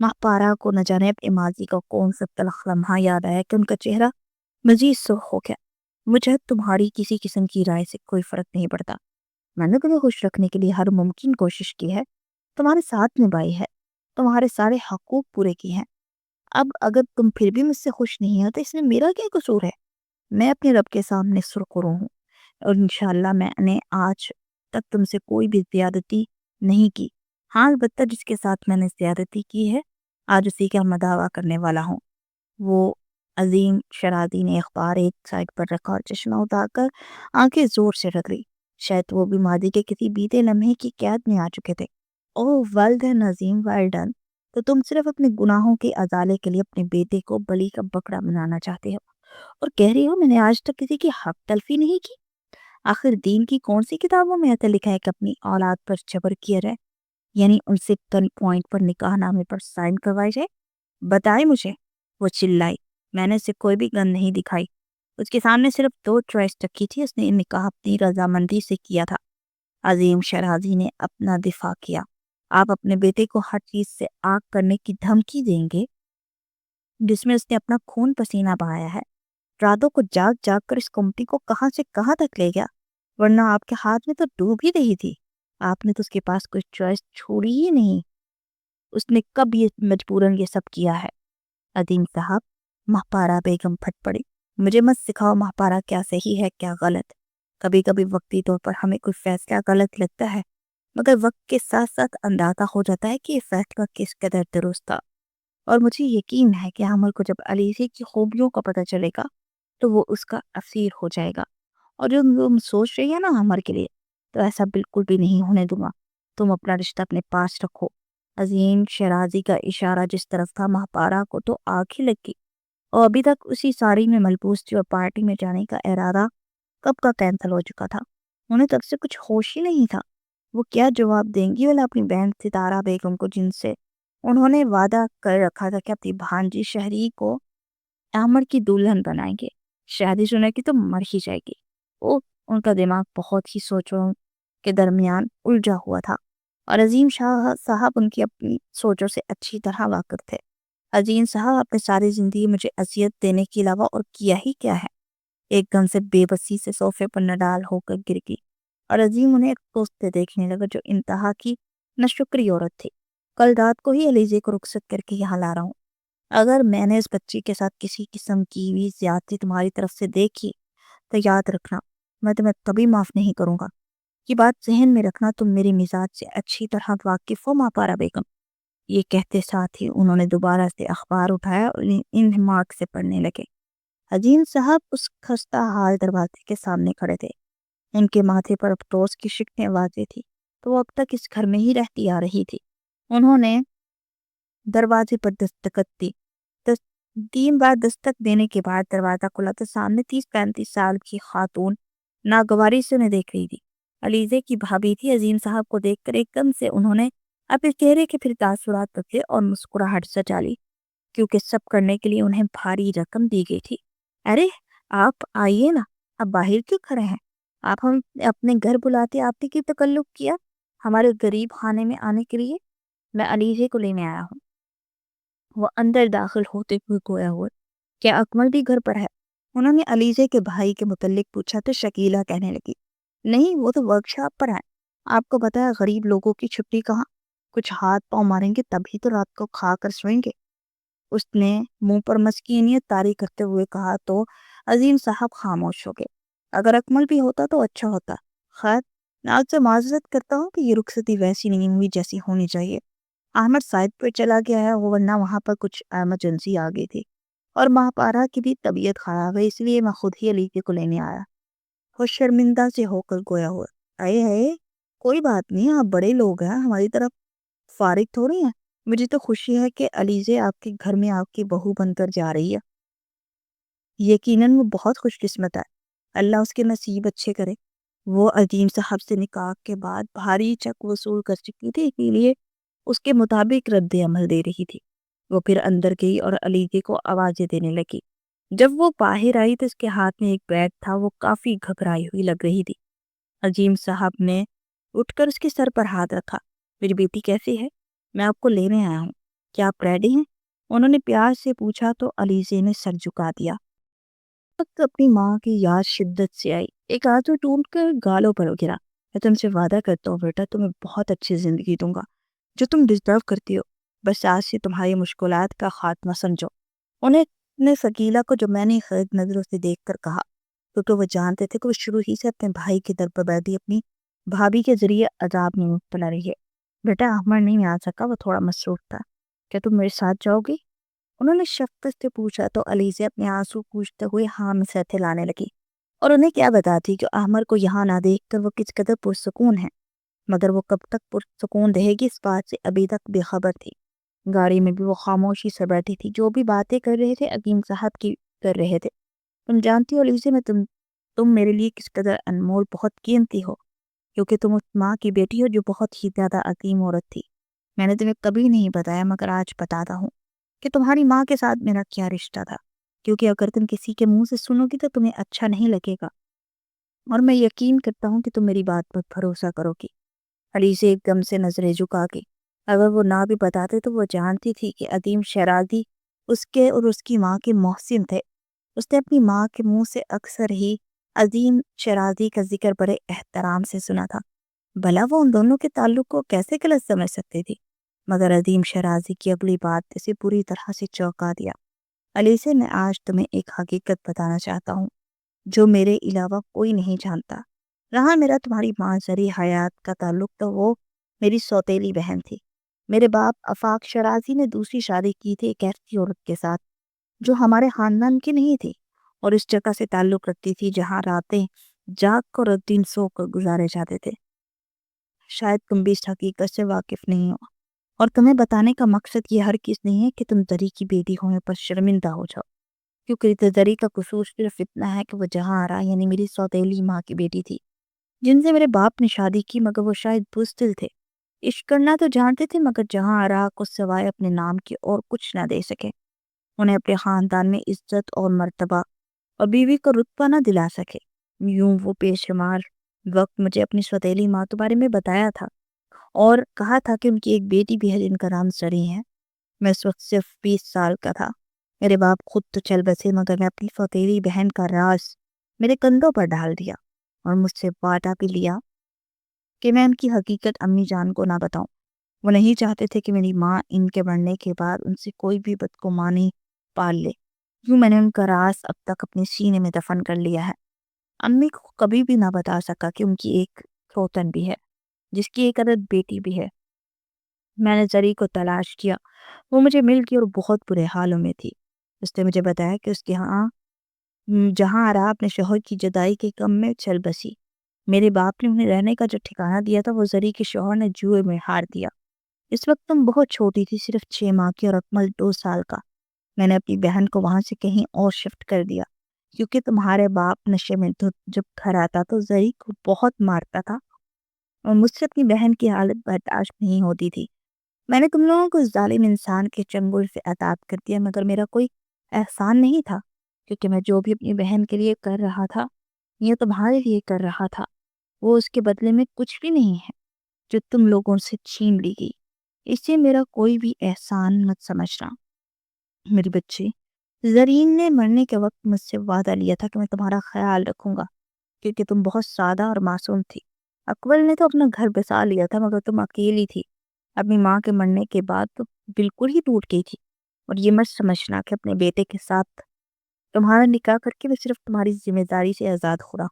محپارہ کو نہ جانے اپنے ماضی کا کون سا تلخ لمحہ یاد آیا کہ ان کا چہرہ مزید سرخ ہو گیا۔ مجھے تمہاری کسی قسم کی رائے سے کوئی فرق نہیں پڑتا، میں نے تمہیں خوش رکھنے کے لیے ہر ممکن کوشش کی ہے، تمہارے ساتھ نبھائی ہے، تمہارے سارے حقوق پورے کیے ہیں۔ اب اگر تم پھر بھی مجھ سے خوش نہیں ہو تو اس میں میرا کیا قصور ہے؟ میں اپنے رب کے سامنے سرخرو ہوں، اور انشاءاللہ میں نے آج تک تم سے کوئی بھی زیادتی نہیں کی۔ ہاں، البتہ جس کے ساتھ میں نے زیادتی کی ہے آج اسی کا میں دعویٰ کرنے والا ہوں۔ وہ عظیم شرازی نے اخبار ایک سائڈ پر رکھا اور چشمہ اتار کر آنکھیں زور سے رگڑی۔ شاید وہ بھی ماضی کے کسی بیتے لمحے کی قید میں آ چکے تھے۔ اوہ ویل ڈن عظیم، ویل ڈن۔ تو تم صرف اپنے گناہوں کے ازالے کے لیے اپنے بیٹے کو بلی کا بکرا بنانا چاہتے ہو، اور کہہ رہی ہو میں نے آج تک کسی کی حق تلفی نہیں کی؟ آخر دین کی کون سی کتابوں میں ایسا لکھا ہے کہ اپنی اولاد پر جبر کیا جائے، یعنی ان سے تن پوائنٹ پر نکاح نامے پر سائن کروائی جائے؟ بتائے مجھے۔ وہ چلائی۔ میں نے اسے کوئی بھی گن نہیں دکھائی، اس کے سامنے صرف 2 چوائس رکھی تھی، اس نے نکاح اپنی رضامندی سے کیا تھا۔ عظیم شرازی نے اپنا دفاع کیا۔ آپ اپنے بیٹے کو ہر چیز سے آگ کرنے کی دھمکی دیں گے جس میں اس نے اپنا خون پسینہ بہایا ہے، راتوں کو جاگ جاگ کر اس کمپنی کو کہاں سے کہاں تک لے گیا، ورنہ آپ کے ہاتھ میں تو ڈوب ہی رہی تھی۔ آپ نے تو اس کے پاس کوئی چوائس چھوڑی ہی نہیں، اس نے کب یہ مجبوراً یہ سب کیا ہے؟ عظیم صاحب، مہپارہ بیگم پھٹ پڑی، مجھے مت سکھاؤ مہپارہ کیا صحیح ہے کیا غلط۔ کبھی کبھی وقتی طور پر ہمیں کوئی فیصلہ غلط لگتا ہے، مگر وقت کے ساتھ ساتھ اندازہ ہو جاتا ہے کہ یہ فیصلہ کس قدر درست تھا۔ اور مجھے یقین ہے کہ عمر کو جب علیزی کی خوبیوں کا پتہ چلے گا تو وہ اس کا اسیر ہو جائے گا، اور جو تم سوچ رہی ہے نا عمر کے لیے، تو ایسا بالکل بھی نہیں ہونے دوں گا۔ تم اپنا رشتہ اپنے پاس رکھو۔ عظیم شرازی کا اشارہ جس طرف تھا مہپارہ کو تو آنکھ ہی لگی، اور ابھی تک اسی ساری میں ملبوس تھی، اور پارٹی میں جانے کا ارادہ کب کا کینسل ہو چکا تھا۔ انہیں تب سے کچھ ہوش ہی نہیں تھا وہ کیا جواب دیں گی والا اپنی بہن ستارہ بیگم کو، جن سے انہوں نے وعدہ کر رکھا تھا کہ اپنی بھانجی شہری کو عامر کی دلہن بنائیں گے۔ شادی سنے کی تو مر ہی جائے گی۔ وہ ان کا دماغ بہت ہی سوچوں کے درمیان الجھا ہوا تھا، اور عظیم شاہ صاحب ان کی اپنی سوچوں سے اچھی طرح واقف تھے۔ عظیم صاحب، آپ نے ساری زندگی مجھے اذیت دینے کے علاوہ اور کیا ہی کیا ہے؟ ایک دم سے بے بسی سے صوفے پر نڈال ہو کر گر گئی، اور عظیم انہیں کوستے دیکھنے لگا جو انتہا کی ناشکری عورت تھی۔ کل رات کو ہی علیزے کو رخصت کر کے یہاں لا رہا ہوں۔ اگر میں نے اس بچی کے ساتھ کسی قسم کی بھی زیادتی تمہاری طرف سے دیکھی تو یاد رکھنا میں تمہیں کبھی معاف نہیں کروں گا۔ یہ بات ذہن میں رکھنا، تم میری مزاج سے اچھی طرح واقف ہو مہپارہ بیگم۔ یہ کہتے ساتھ ہی انہوں نے دوبارہ سے اخبار اٹھایا اور ان مارک سے پڑھنے لگے۔ عظیم صاحب اس خستہ حال دروازے کے سامنے کھڑے تھے، ان کے ماتھے پر افسوس کی شکنیں واضح تھی، تو وہ اب تک اس گھر میں ہی رہتی آ رہی تھی۔ انہوں نے دروازے پر دستک دی۔ 3 بار دستک دینے کے بعد دروازہ کھلا تو سامنے 30-35 سال کی خاتون ناگواری سے انہیں دیکھ رہی تھی۔ علیزے کی بھابھی تھی۔ عظیم صاحب کو دیکھ کر ایک دم سے انہوں نے اپنے چہرے کے پھر تاثرات بدلے اور مسکراہٹ سجا لی، کیونکہ سب کرنے کے لیے انہیں بھاری رقم دی گئی تھی۔ ارے آپ آئیے نا، آپ باہر کیوں کھڑے ہیں؟ آپ ہم اپنے گھر بلاتے، آپ نے کی تکلف کیا ہمارے غریب خانے میں آنے کے لیے؟ میں علیزے کو لینے آیا ہوں۔ وہ اندر داخل ہوتے ہوئے گویا ہوئے، کیا اکمل بھی گھر پر ہے؟ انہوں نے علیزے کے بھائی کے متعلق پوچھا تو شکیلہ کہنے لگی، نہیں وہ تو ورکشاپ پر ہے۔ آپ کو پتا ہے غریب لوگوں کی چھٹی کہاں، کچھ ہاتھ پاؤں ماریں گے تبھی تو رات کو کھا کر سوئیں گے۔ اس نے منہ پر مسکینیت طاری کرتے ہوئے کہا تو عظیم صاحب خاموش ہو گئے۔ اگر اکمل بھی ہوتا تو اچھا ہوتا۔ خیر، میں آپ سے معذرت کرتا ہوں کہ یہ رخصتی ویسی نہیں ہوئی جیسی ہونی چاہیے۔ احمد سائد پہ چلا گیا ہے، ورنہ وہاں پر کچھ ایمرجنسی آ گئی تھی، اور مہپارہ کی بھی طبیعت خراب ہے، اس لیے میں خود ہی علیزے کو لینے آیا۔ وہ شرمندہ سے ہو کر گویا ہوا، اے ہے کوئی بات نہیں، آپ بڑے لوگ ہیں، ہماری طرف فارغ تھوڑی ہیں۔ مجھے تو خوشی ہے کہ علیزے آپ کے گھر میں آپ کی بہو بن کر جا رہی ہے۔ یقیناً وہ بہت خوش قسمت ہے، اللہ اس کے نصیب اچھے کرے۔ وہ عظیم صاحب سے نکاح کے بعد بھاری چک وصول کر چکی تھی، اسی لیے اس کے مطابق رد عمل دے رہی تھی۔ وہ پھر اندر گئی اور علیزے کو آوازیں دینے لگی۔ جب وہ باہر آئی تو اس کے ہاتھ میں ایک بیگ تھا، وہ کافی گھبرائی ہوئی لگ رہی تھی۔ عظیم صاحب نے اٹھ کر اس کے سر پر ہاتھ رکھا، میری بیٹی کیسی ہے؟ میں آپ کو لینے آیا ہوں۔ کیا آپ ریڈی ہیں؟ انہوں نے پیار سے پوچھا تو علیزے نے سر جھکا دیا۔ وقت اپنی ماں کی یاد شدت سے آئی، ایک آنسو ٹوٹ کر گالوں پر گرا۔ میں تم سے وعدہ کرتا ہوں بیٹا، تمہیں بہت اچھی زندگی دوں گا جو تم ڈیزرو کرتی ہو، بس آج سے تمہاری مشکلات کا خاتمہ سمجھو۔ انہیں نے ثقیلہ کو جو میں نے خرید نظروں سے دیکھ کر کہا، کیونکہ وہ جانتے تھے کہ وہ شروع ہی سے اپنے بھائی کی در پر بیٹھی اپنی بھابھی کے ذریعے عذاب میں مبتلا رہی ہے۔ بیٹا احمد نہیں آ سکا، وہ تھوڑا مصروف تھا، کیا تم میرے ساتھ جاؤ گی؟ انہوں نے شفقت سے پوچھا تو علیزے اپنے آنسو پوچھتے ہوئے ہاں میں سے لانے لگی، اور انہیں کیا بتاتی کہ احمد کو یہاں نہ دیکھ کر وہ کس قدر پرسکون ہے، مگر وہ کب تک پرسکون رہے گی اس بات سے ابھی تک بے خبر تھی۔ گاڑی میں بھی وہ خاموشی سے بیٹھی تھی، جو بھی باتیں کر رہے تھے عظیم صاحب کی کر رہے تھے۔ تم جانتی ہو علیزے میں تم میرے لیے کس قدر انمول، بہت قیمتی ہو، کیونکہ تم اس ماں کی بیٹی ہو جو بہت ہی زیادہ عظیم عورت تھی۔ میں نے تمہیں کبھی نہیں بتایا مگر آج بتاتا ہوں کہ تمہاری ماں کے ساتھ میرا کیا رشتہ تھا، کیونکہ اگر تم کسی کے منہ سے سنو گی تو تمہیں اچھا نہیں لگے گا، اور میں یقین کرتا ہوں کہ تم میری بات پر بھروسہ کرو گی۔ علیزے ایک دم سے نظریں جھکا کے، اگر وہ نہ بھی بتاتے تو وہ جانتی تھی کہ عظیم شیرازی اس کے اور اس کی ماں کے محسن تھے۔ اس نے اپنی ماں کے منہ سے اکثر ہی عظیم شیرازی کا ذکر بڑے احترام سے سنا تھا، بھلا وہ ان دونوں کے تعلق کو کیسے غلط سمجھ سکتی تھی؟ مگر عظیم شیرازی کی اگلی بات اسے پوری طرح سے چونکا دیا۔ علیزے میں آج تمہیں ایک حقیقت بتانا چاہتا ہوں جو میرے علاوہ کوئی نہیں جانتا۔ رہا میرا تمہاری ماں زری حیات کا تعلق تو وہ میری سوتیلی بہن تھی۔ میرے باپ آفاق شیرازی نے دوسری شادی کی تھی ایک ایسی عورت کے ساتھ جو ہمارے خاندان کی نہیں تھی، اور اس جگہ سے تعلق رکھتی تھی جہاں راتیں جاگ کر اور دن سو کر گزارے جاتے تھے۔ شاید تم بھی اس حقیقت سے واقف نہیں ہو، اور تمہیں بتانے کا مقصد یہ ہرگز نہیں ہے کہ تم زری کی بیٹی ہونے پر شرمندہ ہو جاؤ، کیونکہ زری کا قصور صرف اتنا ہے کہ وہ جہاں آرا یعنی میری سوتیلی ماں کی بیٹی تھی، جن سے میرے باپ نے شادی کی، مگر وہ شاید بزدل تھے، عشق کرنا تو جانتے تھے مگر جہاں آرا کو سوائے اپنے نام کے اور کچھ نہ دے سکے، انہیں اپنے خاندان میں عزت اور مرتبہ اور بیوی کو رتبہ نہ دلا سکے۔ یوں وہ بے شمار وقت مجھے اپنی سوتیلی ماں کے بارے میں بتایا تھا، اور کہا تھا کہ ان کی ایک بیٹی بھی ہے جن کا نام زری ہے۔ میں اس وقت صرف 20 سال کا تھا۔ میرے باپ خود تو چل بسے، مگر میں اپنی سوتیلی بہن کا راز میرے کندھوں پر ڈال دیا، اور مجھ سے وعدہ بھی لیا کہ میں ان کی حقیقت امی جان کو نہ بتاؤں۔ وہ نہیں چاہتے تھے کہ میری ماں ان کے مرنے کے بعد ان سے کوئی بھی بدگمانی پال لے، یوں میں نے ان کا راز اب تک اپنے سینے میں دفن کر لیا ہے۔ امی کو کبھی بھی نہ بتا سکا کہ ان کی ایک سوتن بھی ہے، جس کی ایک عدد بیٹی بھی ہے۔ میں نے زری کو تلاش کیا، وہ مجھے مل گئی اور بہت برے حالوں میں تھی۔ اس نے مجھے بتایا کہ اس کے ہاں جہاں آرا اپنے شوہر کی جدائی کے غم میں چل بسی۔ میرے باپ نے انہیں رہنے کا جو ٹھکانہ دیا تھا وہ زری کے شوہر نے جوئے میں ہار دیا۔ اس وقت تم بہت چھوٹی تھی، صرف 6 ماہ کی، اور اکمل 2 سال کا۔ میں نے اپنی بہن کو وہاں سے کہیں اور شفٹ کر دیا، کیونکہ تمہارے باپ نشے میں جب گھر آتا تو زری کو بہت مارتا تھا، اور مجھ سے اپنی بہن کی حالت برداشت نہیں ہوتی تھی۔ میں نے تم لوگوں کو ظالم انسان کے چنگل سے عطاب کر دیا، مگر میرا کوئی احسان نہیں تھا، کیونکہ میں جو بھی اپنی بہن کے لیے کر رہا تھا یہ تمہارے لیے کر رہا تھا، وہ اس کے بدلے میں کچھ بھی نہیں ہے جو تم لوگوں سے چھین لی گئی، اس سے میرا کوئی بھی احسان مت سمجھنا۔ میری بچی، زرین نے مرنے کے وقت مجھ سے وعدہ لیا تھا کہ میں تمہارا خیال رکھوں گا، کیونکہ تم بہت سادہ اور معصوم تھی۔ اکبر نے تو اپنا گھر بسا لیا تھا، مگر تم اکیلی تھی۔ اپنی ماں کے مرنے کے بعد تو بالکل ہی ٹوٹ گئی تھی، اور یہ مت سمجھنا کہ اپنے بیٹے کے ساتھ تمہارا نکاح کر کے میں صرف تمہاری ذمہ داری سے آزاد ہو رہا،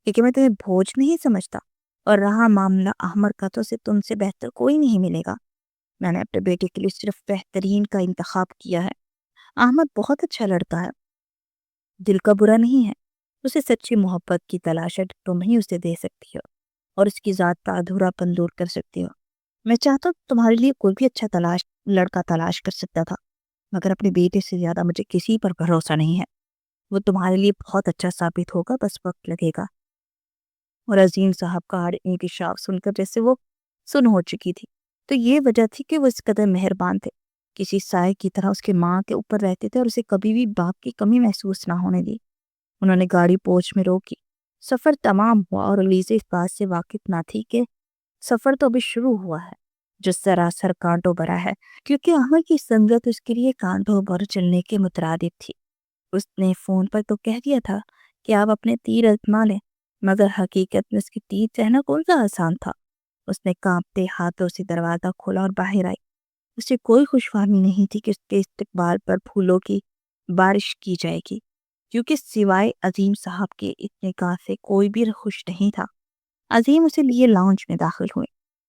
کیونکہ میں تمہیں بوجھ نہیں سمجھتا۔ اور رہا معاملہ احمد کا تو اسے تم سے بہتر کوئی نہیں ملے گا۔ میں نے اپنے بیٹے کے لیے صرف بہترین کا انتخاب کیا ہے۔ احمد بہت اچھا لڑکا ہے، دل کا برا نہیں ہے، اسے سچی محبت کی تلاش ہے، تم ہی اسے دے سکتی ہو اور اس کی ذات کا ادھورا پن دور کر سکتی ہو۔ میں چاہتا ہوں تمہارے لیے کوئی بھی اچھا لڑکا تلاش کر سکتا تھا، مگر اپنے بیٹے سے زیادہ مجھے کسی پر بھروسہ نہیں ہے۔ وہ تمہارے لیے بہت اچھا ثابت ہوگا، بس وقت لگے گا۔ اور عظیم صاحب کا ہر انکشاف سن کر جیسے وہ سن ہو چکی تھی، تو یہ وجہ تھی کہ وہ اس قدر مہربان تھے، کسی سائے کی طرح اس کے ماں کے اوپر رہتے تھے اور اسے کبھی بھی باپ کی کمی محسوس نہ ہونے دی۔ انہوں نے گاڑی پوچھ میں روکی، سفر تمام ہوا، اور علیزے اس بات سے واقف نہ تھی کہ سفر تو ابھی شروع ہوا ہے، جو سراسر کانٹوں بھرا ہے، کیونکہ احمد کی سنگت اس کے لیے کانٹوں پر چلنے کے مترادف تھی۔ اس نے فون پر تو کہہ دیا تھا کہ آپ اپنے تیر ازما لیں، مگر حقیقت میں اس کی تیر چہنا کون سا آسان تھا۔ اس نے کانپتے ہاتھوں سے دروازہ کھولا اور باہر آئی۔ اسے کوئی خوشفہمی نہیں تھی کہ اس کے استقبال پر پھولوں کی بارش کی جائے گی، کیونکہ سوائے عظیم صاحب کے اتنے کا سے کوئی بھی خوش نہیں تھا۔ عظیم اسے لیے لاؤنج میں داخل ہوئے۔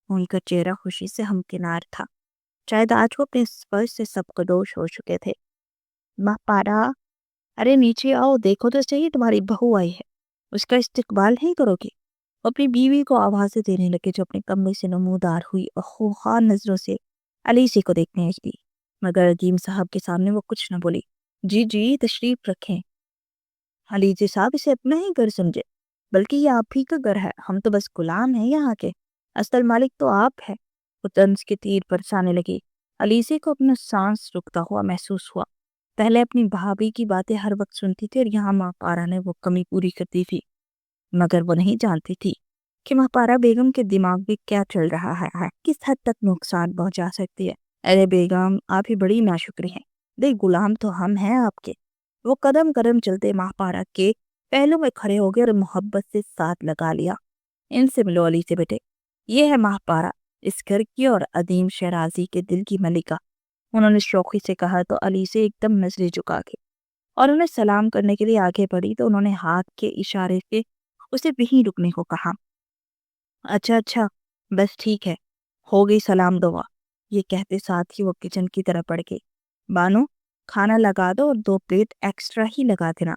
ان کا چہرہ خوشی سے ہمکنار تھا، شاید آج وہ اپنے سپرش سے سبکدوش ہو چکے تھے۔ ماں پارا، ارے نیچے آؤ، دیکھو تو صحیح، تمہاری بہو آئی ہے، اس کا استقبال نہیں کرو گی؟ وہ اپنی بیوی کو آوازیں دینے لگے جو اپنے کمرے سے نمودار ہوئی اور خوخار نظروں سے علیسی کو دیکھنے لگی، مگر عظیم صاحب کے سامنے وہ کچھ نہ بولی۔ جی جی تشریف رکھیں۔ علیسی صاحب اسے اپنا ہی گھر سمجھے، بلکہ یہ آپ ہی کا گھر ہے، ہم تو بس غلام ہیں یہاں کے، اصل مالک تو آپ ہے۔ وہ طنز کے تیر برسانے لگی۔ علیسی کو اپنا سانس رکتا ہوا محسوس ہوا۔ پہلے اپنی بھابھی کی باتیں ہر وقت سنتی تھی اور یہاں ماں پارا نے وہ کمی پوری کرتی تھی، مگر وہ نہیں جانتی تھی کہ ماں پارا بیگم کے دماغ میں کیا چل رہا ہے، کس حد تک نقصان پہنچا سکتی ہے۔ ارے بیگم، آپ ہی بڑی ناشکری ہیں، دیکھ غلام تو ہم ہیں آپ کے۔ وہ قدم قدم چلتے ماں پارا کے پہلو میں کھڑے ہو گئے اور محبت سے ساتھ لگا لیا۔ ان سے ملو علی سے بیٹے، یہ ہے ماں پارا، اس گھر کی اور عظیم شیرازی کے دل کی ملکہ۔ انہوں نے شوخی سے کہا تو علی سے ایک دم نظریں جھکا کے اور انہیں سلام کرنے کے لیے آگے بڑھی تو انہوں نے ہاتھ کے اشارے سے اسے وہیں رکنے کو کہا۔ اچھا اچھا، بس ٹھیک ہے، ہو گئی سلام دعا۔ یہ کہتے ساتھ ہی وہ کچن کی طرف بڑھ گئی۔ بانو، کھانا لگا دو اور 2 پلیٹ ایکسٹرا ہی لگا دینا،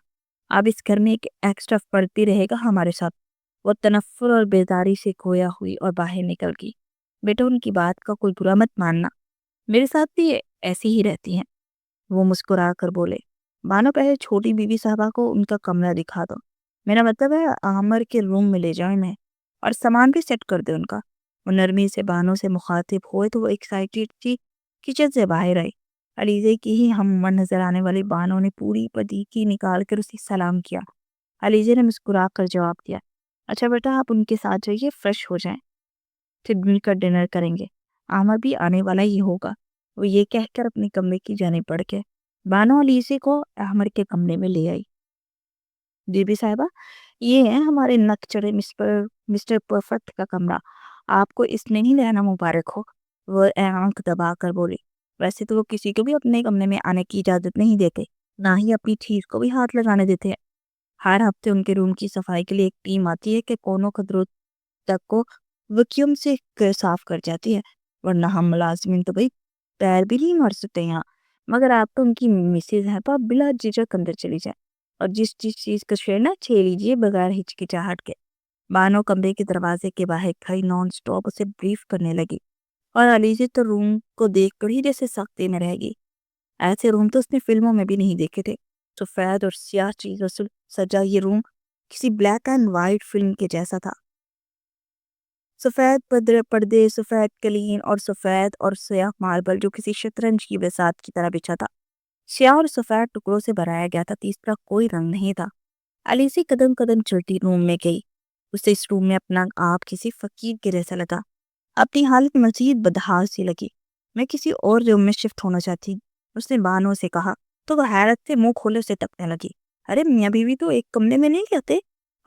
اب اس گھر میں ایک ایکسٹرا پڑتی رہے گا ہمارے ساتھ۔ وہ تنفر اور بیداری سے کھویا ہوئی اور باہر نکل گئی۔ بیٹا ان کی بات کا کوئی برا مت ماننا، میرے ساتھ بھی ایسی ہی رہتی ہیں۔ وہ مسکرا کر بولے۔ بانو پہلے چھوٹی بیوی صاحبہ کو ان کا کمرہ دکھا دو، میرا مطلب ہے عامر کے روم میں لے جائیں میں، اور سامان بھی سیٹ کر دے ان کا۔ وہ نرمی سے بانو سے مخاطب ہوئے تو وہ ایکسائٹیڈ تھی، کچن سے باہر آئی۔ علیزے کی ہی ہم عمر نظر آنے والی بانو نے پوری پتیکی نکال کر اسے سلام کیا۔ علیزے نے مسکرا کر جواب دیا، اچھا بیٹا آپ ان کے ساتھ جائیے، فریش ہو جائیں، پھر مل کر ڈنر کریں گے، عامر بھی آنے والا ہی ہوگا۔ وہ یہ کہہ کر اپنے کمرے کی جانب بڑھ گئے۔ بانو علیزے کو عامر کے کمرے میں لے آئی۔ بی بی صاحبہ، یہ ہے ہمارے نک چڑھے مسٹر پرفیکٹ کا کمرہ، آپ کو اس میں ہی رہنا مبارک ہو۔ وہ آنکھ دبا کر بولی۔ ویسے تو وہ کسی کو بھی اپنے کمرے میں آنے کی اجازت نہیں دیتے، نہ ہی اپنی چیز کو بھی ہاتھ لگانے دیتے ہیں۔ ہر ہفتے ان کے روم کی صفائی کے لیے ایک ٹیم آتی ہے کہ کونوں قدروں تک کو ویکیوم سے صاف کر جاتی ہے، ورنہ ہم ملازمین تو بھائی پیر بھی نہیں مار سکتے یہاں۔ مگر آپ تو ان کی مسز ہیں تو آپ بلا جھجک اندر چلی جائیں اور جس چیز کا شیئر نہ چھے لیجیے بغیر ہچکچاہٹ کے۔ بانو کمرے کے دروازے کے باہر کھڑی نان سٹاپ اسے بریف کرنے لگی، اور علیزی تو روم کو دیکھ کر ہی جیسے سختی میں رہ گئی۔ ایسے روم تو اس نے فلموں میں بھی نہیں دیکھے تھے۔ سفید اور سیاہ چیزوں سے سجا یہ روم کسی بلیک اینڈ وائٹ فلم کے جیسا تھا۔ سفید پردے، سفید قالین اور سفید اور سیاہ ماربل جو کسی شطرنج کی بساط کی طرح بچھا تھا، سیاہ اور سفید ٹکڑوں سے بنایا گیا تھا، تیسرا کوئی رنگ نہیں تھا۔ علیسی قدم قدم چلتی روم میں گئی۔ اسے اس روم میں اپنا آپ کسی فقیر کے جیسا لگا، اپنی حالت مزید بدحال سی لگی۔ میں کسی اور روم میں شفٹ ہونا چاہتی، اس نے بانو سے کہا، تو وہ حیرت سے منہ کھولے سے تکنے لگی۔ ارے میاں بیوی تو ایک کمرے میں نہیں رہتے؟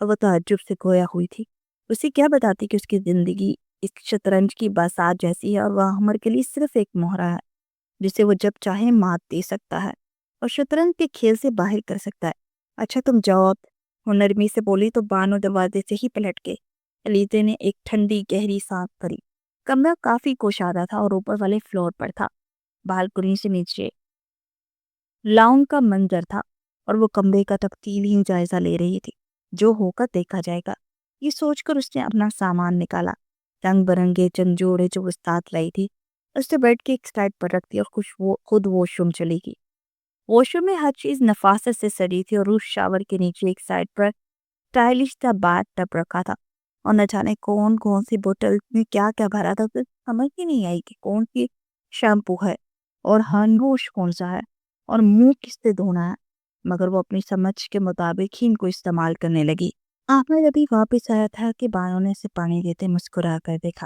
اور وہ تعجب سے کھویا ہوئی تھی۔ اسے کیا بتاتی کہ اس کی زندگی اس شطرنج کی بساط جیسی ہے اور وہ عمر کے لیے صرف ایک مہرہ ہے جسے وہ جب چاہے مات دے سکتا ہے اور شطرنج کے کھیل سے باہر کر سکتا ہے۔ اچھا تم جاؤ، وہ نرمی سے بولی تو بانو دروازے سے ہی پلٹ گئے۔ علیزے نے ایک ٹھنڈی گہری سانس بھری۔ کمرہ کافی کوشادہ تھا اور اوپر والے فلور پر تھا، بالکنی سے نیچے لاؤن کا منظر تھا، اور وہ کمرے کا تفصیلی جائزہ لے رہی تھی۔ جو ہوگا دیکھا جائے گا، یہ سوچ کر اس نے اپنا سامان نکالا، رنگ برنگے چند جوڑے جو وہ ساتھ لائی تھی اس نے بیٹھ کے ایک سائڈ پر رکھ دی اور خود واش روم چلی گئی۔ واش روم میں ہر چیز نفاست سے سجی تھی اور روف شاور کے نیچے ایک سائڈ پر اسٹائلش سا باتھ ٹب رکھا تھا، اور نہ جانے کون کون سی بوتل میں کیا کیا بھرا تھا، تو سمجھ ہی نہیں آئی کہ کون سی شیمپو ہے اور ہینڈ واش کون سا ہے اور منہ کس سے دھونا ہے، مگر وہ اپنی سمجھ کے مطابق ہی ان کو استعمال کرنے لگی۔ احمد ابھی واپس آیا تھا کہ بانو نے اسے پانی دیتے مسکرا کر دیکھا۔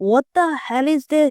What the hell is this?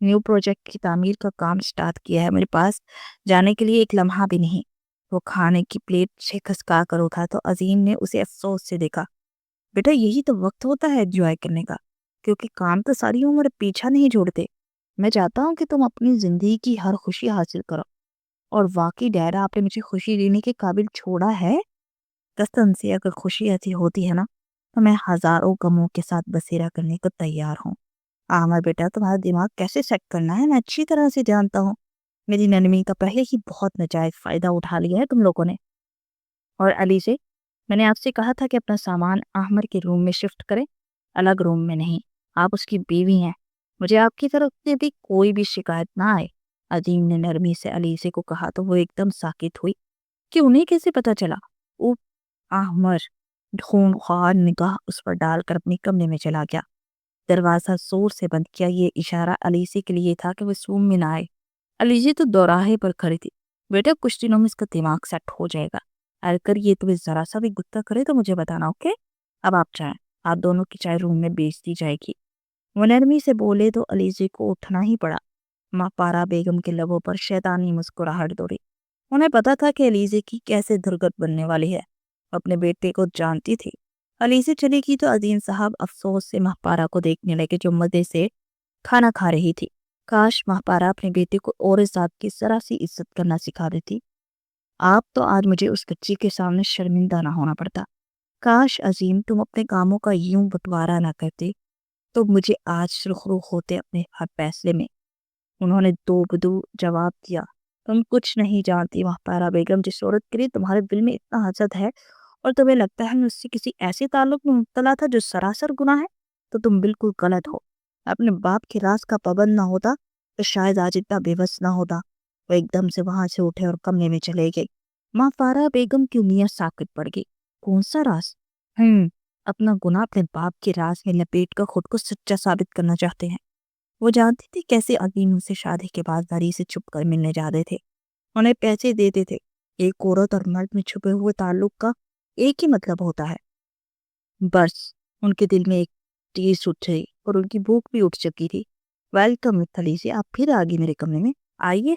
New project کی تعمیر کا کام سٹارٹ کیا ہے، میرے پاس جانے کے لیے ایک لمحہ بھی نہیں۔ وہ کھانے کی پلیٹ سے کھسکا کر اٹھا تو عظیم نے اسے افسوس سے دیکھا۔ بیٹا یہی تو وقت ہوتا ہے انجوائے کرنے کا، کیونکہ کام تو ساری عمر پیچھا نہیں چھوڑتے۔ میں چاہتا ہوں کہ تم اپنی زندگی کی ہر خوشی حاصل کرو، اور واقعی ڈیڈا آپ نے مجھے خوشی دینے کے قابل چھوڑا ہے۔ قسم سے اگر خوشی ایسی ہوتی ہے نا تو میں ہزاروں غموں کے ساتھ بسیرا کرنے کو تیار ہوں۔ عامر بیٹا تمہارا دماغ کیسے سیٹ کرنا ہے میں اچھی طرح سے جانتا ہوں۔ میری ننمی کا پہلے ہی بہت ناجائز فائدہ اٹھا لیا ہے تم لوگوں نے۔ اور علی سے میں نے آپ سے کہا تھا کہ اپنا سامان احمر کے روم میں شفٹ کریں، الگ روم میں نہیں۔ آپ اس کی بیوی ہیں، مجھے آپ کی طرف سے بھی کوئی بھی شکایت نہ آئے۔ عظیم نے نرمی سے علیزے کو کہا تو وہ ایک دم ساکت ہوئی کہ انہیں کیسے پتا چلا۔ احمر خونخوار نگاہ اس پر ڈال کر اپنے کمرے میں چلا گیا۔ دروازہ زور سے بند کیا۔ یہ اشارہ علیزے کے لیے تھا کہ وہ اس روم میں نہ آئے۔ علیزے تو دوراہے پر کھڑی تھی۔ بیٹا کچھ دنوں میں اس کا دماغ سیٹ ہو جائے گا، اگر یہ تمہیں ذرا سا بھی غصہ کرے تو مجھے بتانا، اوکے؟ اب آپ جائیں، آپ دونوں کی چائے روم میں بیچ دی جائے گی۔ وہ نرمی سے بولے تو علیزے کو اٹھنا ہی پڑا۔ ماں پارا بیگم کے لبوں پر شیطانی مسکراہٹ دوڑی۔ انہیں پتا تھا کہ علیزے کی کیسے درگت بننے والی ہے، اپنے بیٹے کو جانتی تھی۔ علیزے چلی گئی تو عظیم صاحب افسوس سے ماہپارا کو دیکھنے لگے جو مزے سے کھانا کھا رہی تھی۔ کاش ماہپارا اپنے بیٹے کو اور ذات کی ذرا سی عزت کرنا سکھا دیتی۔ آپ تو آج مجھے اس بچی کے سامنے شرمندہ نہ ہونا پڑتا۔ کاش عظیم تم اپنے کاموں کا یوں بٹوارا نہ کرتے تو مجھے آج سرخرو ہوتے اپنے ہر فیصلے میں۔ انہوں نے دو بدو جواب دیا، تم کچھ نہیں جانتی ماہپارا بیگم، جس عورت کے لیے تمہارے دل میں اتنا حسد ہے اور تمہیں لگتا ہے میں اس سے کسی ایسے تعلق میں مبتلا تھا جو سراسر گناہ ہے، تو تم بالکل غلط ہو۔ اپنے باپ کے راز کا پابند نہ ہوتا تو شاید آج اتنا بے بس نہ ہوتا۔ وہ ایک دم سے وہاں سے اٹھے اور کمرے میں چلے گئے۔ ماہپارا بیگم کی انگلیاں ساکت پڑ گئی۔ کون سا راز؟ اپنا گناہ اپنے باپ کے راز میں لپیٹ کر خود کو سچا ثابت کرنا چاہتے ہیں۔ وہ جانتی تھی کیسے عظیم ان سے شادی کے بعد داری سے چھپ کر ملنے جاتے تھے، انہیں پیسے دیتے تھے۔ ایک عورت اور مرد میں چھپے ہوئے تعلق کا ایک ہی مطلب ہوتا ہے۔ بس ان کے دل میں ایک تیز اٹھ گئی اور ان کی بھوک بھی اٹھ چکی تھی۔ ویلکم علیزے، آپ پھر آ گئی میرے کمرے میں، آئیے،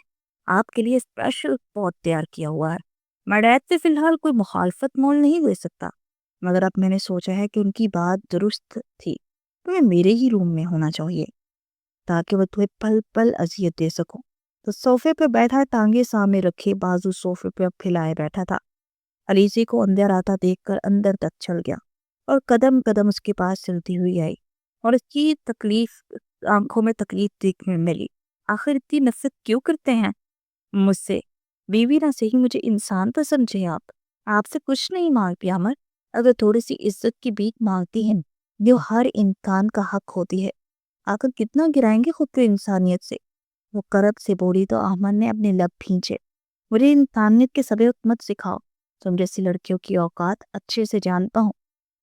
آپ کے لیے اسپیشل پوٹ تیار کیا ہوا ہے۔ میں ڈیڈ سے فی الحال کوئی مخالفت مول نہیں دے سکتا، مگر اب میں نے سوچا ہے کہ ان کی بات درست تھی، تمہیں میرے ہی روم میں ہونا چاہیے تاکہ وہ تمہیں پل پل اذیت دے سکوں۔ تو صوفے پہ بیٹھا، ٹانگے سامنے رکھے، بازو صوفے پہ پھیلائے بیٹھا تھا۔ علیزے کو اندر آتا دیکھ کر اندر تک چل گیا اور قدم قدم اس کے پاس چلتی ہوئی آئی، اور اس کی تکلیف آنکھوں میں تکلیف دیکھنے ملی۔ آخر اتنی نفرت کیوں کرتے ہیں مجھ سے؟ بیوی نہ صحیح مجھے انسان تو سمجھے۔ آپ سے کچھ نہیں مانگتی عمر، اگر تھوڑی سی عزت کی بھیک مانگتی ہیں جو ہر انسان کا حق ہوتی ہے، آخر کتنا گرائیں گے خود کو انسانیت سے؟ وہ کرب سے بولی تو احمد نے اپنے لب بھینچے۔ مجھے انسانیت کے سبق مت سکھاؤ، تم جیسی لڑکیوں کی اوقات اچھے سے جانتا ہوں۔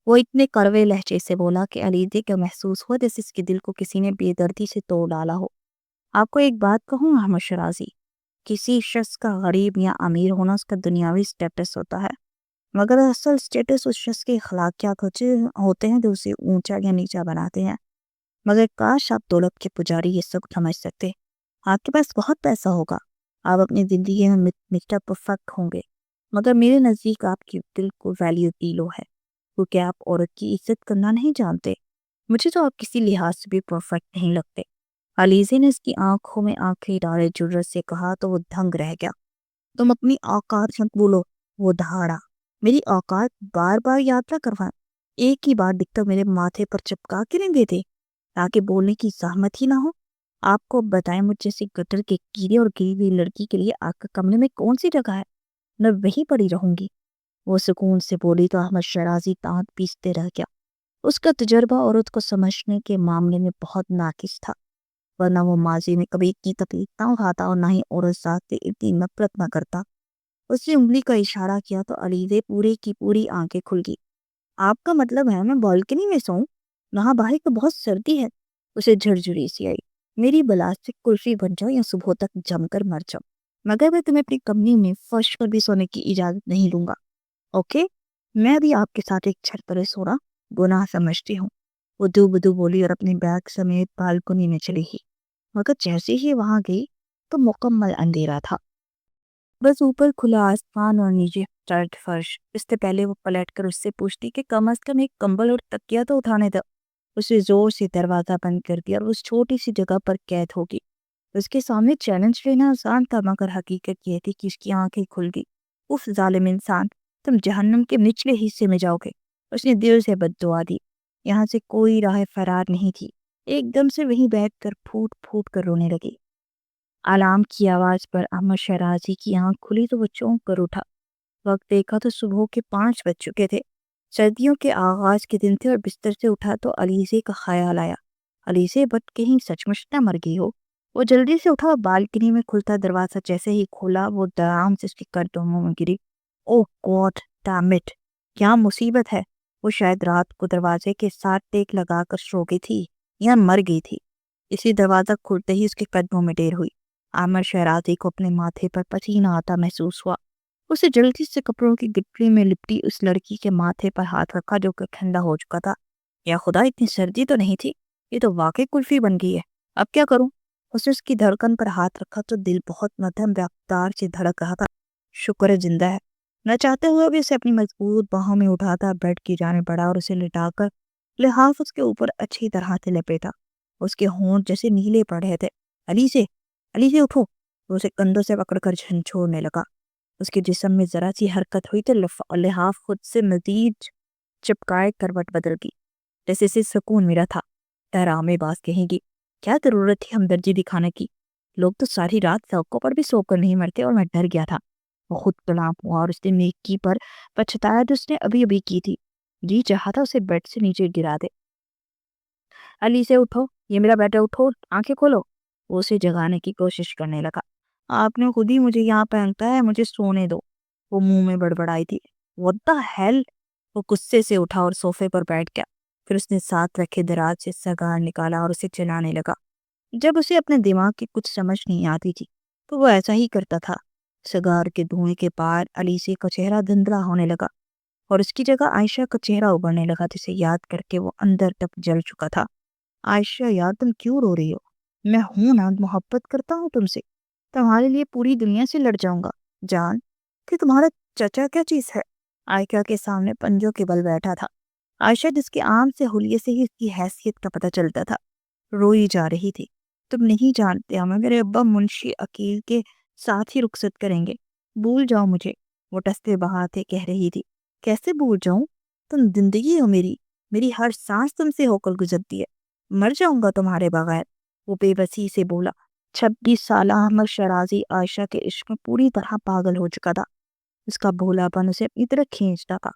وہ اتنے کڑوے لہجے سے بولا کہ علیزے کا محسوس ہوا جیسے اس کے دل کو کسی نے بے دردی سے توڑ ڈالا ہو۔ آپ کو ایک بات کہوں احمد شرازی، کسی شخص کا غریب یا امیر ہونا اس کا دنیاوی سٹیٹس ہوتا ہے، مگر اصل سٹیٹس اس شخص کے اخلاقیات ہوتے ہیں جو اسے اونچا یا نیچا بناتے ہیں۔ مگر کاش آپ دولت کے پجاری یہ سب سمجھ سکتے۔ آپ کے پاس بہت پیسہ ہوگا، آپ اپنی زندگی میں مسٹر پرفیکٹ ہوں گے، مگر میرے نزدیک آپ کی دل کو ویلیو زیرو ہے، کیونکہ آپ عورت کی عزت کرنا نہیں جانتے۔ مجھے تو آپ کسی لحاظ سے بھی پرفیکٹ نہیں لگتے۔ علیزے نے اس کی آنکھوں میں آنکھیں ڈالے جرت سے کہا تو وہ دھنگ رہ گیا۔ تم اپنی اوقات مت بولو، وہ دہاڑا۔ میری اوقات بار بار یاد نہ کروائیں، ایک ہی بار دکھتا میرے ماتھے پر چپکا کے نہیں دیتے تاکہ بولنے کی زحمت ہی نہ ہو۔ آپ کو بتائیں مجھ جیسی گٹر کے کیڑے اور گری ہوئی لڑکی کے لیے آپ کے کمرے میں کون سی جگہ ہے؟ میں وہیں پڑی رہوں گی۔ وہ سکون سے بولی تو احمد شرازی دانت پیستے رہ گیا۔ اس کا تجربہ عورت کو سمجھنے کے معاملے میں بہت ناقص تھا، ورنہ وہ ماضی میں کبھی اتنی تکلیف نہ اٹھاتا اور نہ ہی عورت ذات سے اتنی نفرت نہ کرتا۔ اس نے انگلی کا اشارہ کیا تو علیزے پوری کی پوری آنکھیں کھل گئی۔ آپ کا مطلب ہے میں بالکنی میں سوؤں؟ وہاں باہر تو بہت سردی ہے۔ اسے جھرجھری سی آئی۔ میری بلاسٹک کلفی بن جاؤ یا صبح تک جم کر مر جاؤ، مگر میں تمہیں اپنی کمرے میں فرش پر بھی سونے کی اجازت نہیں دوں گا، اوکے؟ میں بھی آپ کے ساتھ ایک چھت پر سونا گناہ سمجھتی ہوں۔ وہ دو بدو بولی اور اپنی بیگ سمیت بالکنی میں چلی گئی۔ مگر جیسے ہی وہاں گئی تو مکمل اندھیرا تھا، بس اوپر کھلا آسمان اور نیچے سرد فرش۔ اس سے پہلے وہ پلٹ کر اس سے پوچھتی کہ کم از کم ایک کمبل اور تکیا تو اٹھانے دو، اسے زور سے دروازہ بند کر دیا اور اس چھوٹی سی جگہ پر قید ہوگی۔ اس کے سامنے چیلنج لینا آسان تھا، مگر حقیقت یہ تھی کہ اس کی آنکھیں کھل گئی۔ اف ظالم انسان، تم جہنم کے نچلے حصے میں جاؤ گے۔ اس نے دل سے بد دعا دی۔ یہاں سے کوئی راہ فرار نہیں تھی۔ ایک دم سے وہیں بیٹھ کر پھوٹ پھوٹ کر رونے لگی۔ الارم کی آواز پر احمد شہرازی کی آنکھ کھلی تو وہ چونک کر اٹھا۔ وقت دیکھا تو صبح کے 5 بج چکے تھے۔ سردیوں کے آغاز کے دن تھے اور بستر سے اٹھا تو علیزے کا خیال آیا۔ علیزے بٹ کہیں سچ مچ نہ مر گئی ہو۔ وہ جلدی سے اٹھا اور بالکنی میں کھلتا دروازہ جیسے ہی کھولا وہ دھڑام سے اس کے کندھوں میں گری۔ اوہ گاڈ ڈیم اٹ، کیا مصیبت ہے! وہ شاید رات کو دروازے کے ساتھ ٹیک لگا کر سو گئی تھی یا مر گئی تھی۔ اسی دروازہ کھلتے ہی اس کے قدموں میں ڈیر ہوئی۔ عامر شہرازی کو اپنے ماتھے پر پسینہ آتا محسوس ہوا۔ اسے جلدی سے کپڑوں کی گٹری میں لپٹی اس لڑکی کے ماتھے پر ہاتھ رکھا جو کہ ٹھنڈا ہو چکا تھا۔ یا خدا، اتنی سردی تو نہیں تھی، یہ تو واقعی کلفی بن گئی ہے۔ اب کیا کروں؟ اس نے اس کی دھڑکن پر ہاتھ رکھا تو دل بہت مدھم رفتار سے دھڑک رہا تھا۔ شکر ہے زندہ ہے۔ نہ چاہتے ہوئے بھی اسے اپنی مضبوط باہوں میں اٹھاتا بیڈ کی جانب بڑھا اور اسے لٹا کر لحاف اس کے اوپر اچھی طرح سے لپیٹا۔ اس کے ہونٹ جیسے نیلے پڑ رہے تھے۔ علیزے اٹھو! وہ اسے کندھوں سے پکڑ کر جھنجھوڑنے لگا۔ اس کے جسم میں ذرا سی حرکت ہوئی تو لحاف خود سے مزید چپکائے کروٹ بدل گئی، جیسے اسے سکون ملا تھا۔ ڈرامے باز کہیں گی، کیا ضرورت تھی ہمدردی دکھانے کی؟ لوگ تو ساری رات سڑکوں پر بھی سو کر نہیں مرتے اور میں ڈر گیا تھا۔ وہ خود کلام ہوا اور اس نے نیکی پر پچھتایا جو اس نے ابھی ابھی کی تھی۔ جی چاہا تھا اسے بیڈ سے نیچے گرا دے۔ علیزے اٹھو، یہ میرا بیٹا، اٹھو، آنکھیں کھولو۔ وہ اسے جگانے کی کوشش کرنے لگا۔ آپ نے خود ہی مجھے یہاں پہنتا ہے، مجھے سونے دو، وہ منہ میں بڑبڑائی تھی۔ What the hell؟ وہ غصے سے اٹھا اور صوفے پر بیٹھ گیا۔ پھر اس نے ساتھ رکھے دراز سے سگار نکالا اور اسے چلانے لگا۔ جب اسے اپنے دماغ کی کچھ سمجھ نہیں آتی تھی تو وہ ایسا ہی کرتا تھا۔ سگار کے دھوئیں کے پار علیزے کا چہرہ دھندلا ہونے لگا اور اس کی جگہ عائشہ کا چہرہ ابھرنے لگا جسے یاد کر کے وہ اندر تک جل چکا تھا۔ عائشہ یار، تم کیوں رو رہی ہو؟ میں ہوں نا، محبت کرتا ہوں تم سے، تمہارے لیے پوری دنیا سے لڑ جاؤں گا۔ جان کہ تمہارا چچا کیا چیز ہے؟ عائشہ کے سامنے پنجوں کے بل بیٹھا تھا۔ عائشہ جس کے عام سے حلیے سے ہی اس کی حیثیت کا پتہ چلتا تھا، روئی جا رہی تھی۔ تم نہیں جانتے، ہمیں میرے ابا منشی عقیل کے ساتھ ہی رخصت کریں گے، بھول جاؤ مجھے، وہ ٹستے بہاتے کہہ رہی تھی۔ کیسے بھول جاؤں؟ تم زندگی ہو میری ہر سانس تم سے ہو کر گزرتی ہے، مر جاؤں گا تمہارے بغیر، وہ بے بسی سے بولا۔ 26 سالہ احمد شہرازی عائشہ کے عشق میں پوری طرح پاگل ہو چکا تھا۔ اس کا بھولا پن اسے اپنی طرح کھینچتا تھا۔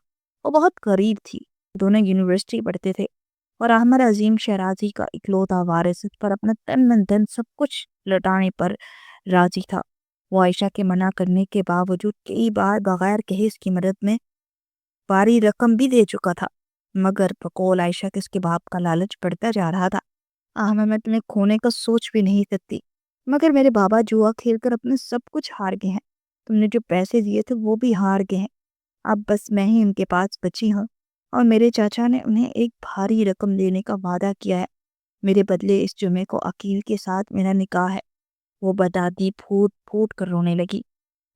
وہ بہت قریب تھی، دونوں یونیورسٹی پڑھتے تھے اور احمد عظیم شہرازی کا اکلوتا وارث اس پر اپنا تن من دھن سب کچھ لٹانے پر راضی تھا۔ وہ عائشہ کے منع کرنے کے باوجود کئی بار بغیر کہے اس کی مدد میں باری رقم بھی دے چکا تھا، مگر بقول عائشہ کے اس کے باپ کا لالچ بڑھتا جا رہا تھا۔ احمد، میں تمہیں کھونے کا سوچ بھی نہیں سکتی، مگر میرے بابا جوا کھیل کر اپنے سب کچھ ہار گئے ہیں، تم نے جو پیسے دیے تھے وہ بھی ہار گئے ہیں، اب بس میں ہی ان کے پاس بچی ہوں اور میرے چاچا نے انہیں ایک بھاری رقم دینے کا وعدہ کیا ہے، میرے بدلے اس جمعے کو عقیل کے ساتھ میرا نکاح ہے۔ وہ بدادی پھوٹ پھوٹ کر رونے لگی۔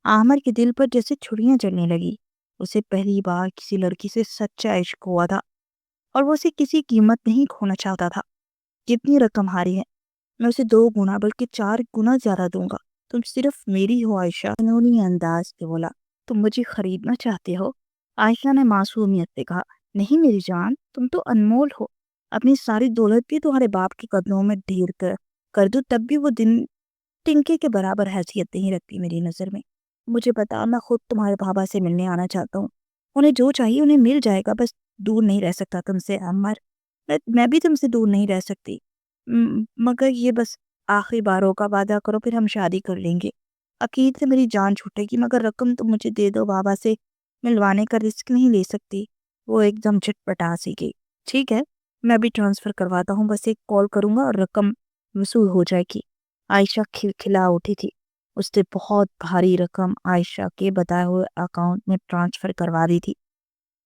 عامر کے دل پر جیسے چھڑیاں چلنے لگی۔ اسے پہلی بار کسی لڑکی سے سچا عشق ہوا تھا اور وہ اسے کسی قیمت نہیں کھونا چاہتا تھا۔ کتنی رقم ہاری ہے؟ میں اسے 2 گنا بلکہ 4 گنا زیادہ دوں گا، تم صرف میری ہو عائشہ، قانونی انداز سے بولا۔ تم مجھے خریدنا چاہتے ہو؟ عائشہ نے معصومیت سے کہا۔ نہیں میری جان، تم تو انمول ہو، اپنی ساری دولت بھی تمہارے باپ کے قدموں میں ڈھیر کر دوں تب بھی وہ دن ٹنکے کے برابر حیثیت نہیں رکھتی میری نظر میں۔ مجھے بتا، میں خود تمہارے بابا سے ملنے آنا چاہتا ہوں، انہیں جو چاہیے انہیں مل جائے گا، بس دور نہیں رہ سکتا تم سے عمر، میں بھی تم سے دور نہیں رہ سکتی، مگر یہ بس آخری باروں کا وعدہ کرو، پھر ہم شادی کر لیں گے۔ عقید سے میری جان چھوٹے گی، مگر رقم تم مجھے دے دو، بابا سے ملوانے کا رسک نہیں لے سکتی۔ وہ ایک دم چٹپٹا سی گئی۔ ٹھیک ہے، میں بھی ٹرانسفر کرواتا ہوں، بس ایک کال کروں گا اور رقم وصول ہو جائے گی۔ عائشہ کھلکھلا اٹھی تھی۔ اس نے بہت بھاری رقم عائشہ کے بتائے ہوئے اکاؤنٹ میں ٹرانسفر کروا دی تھی،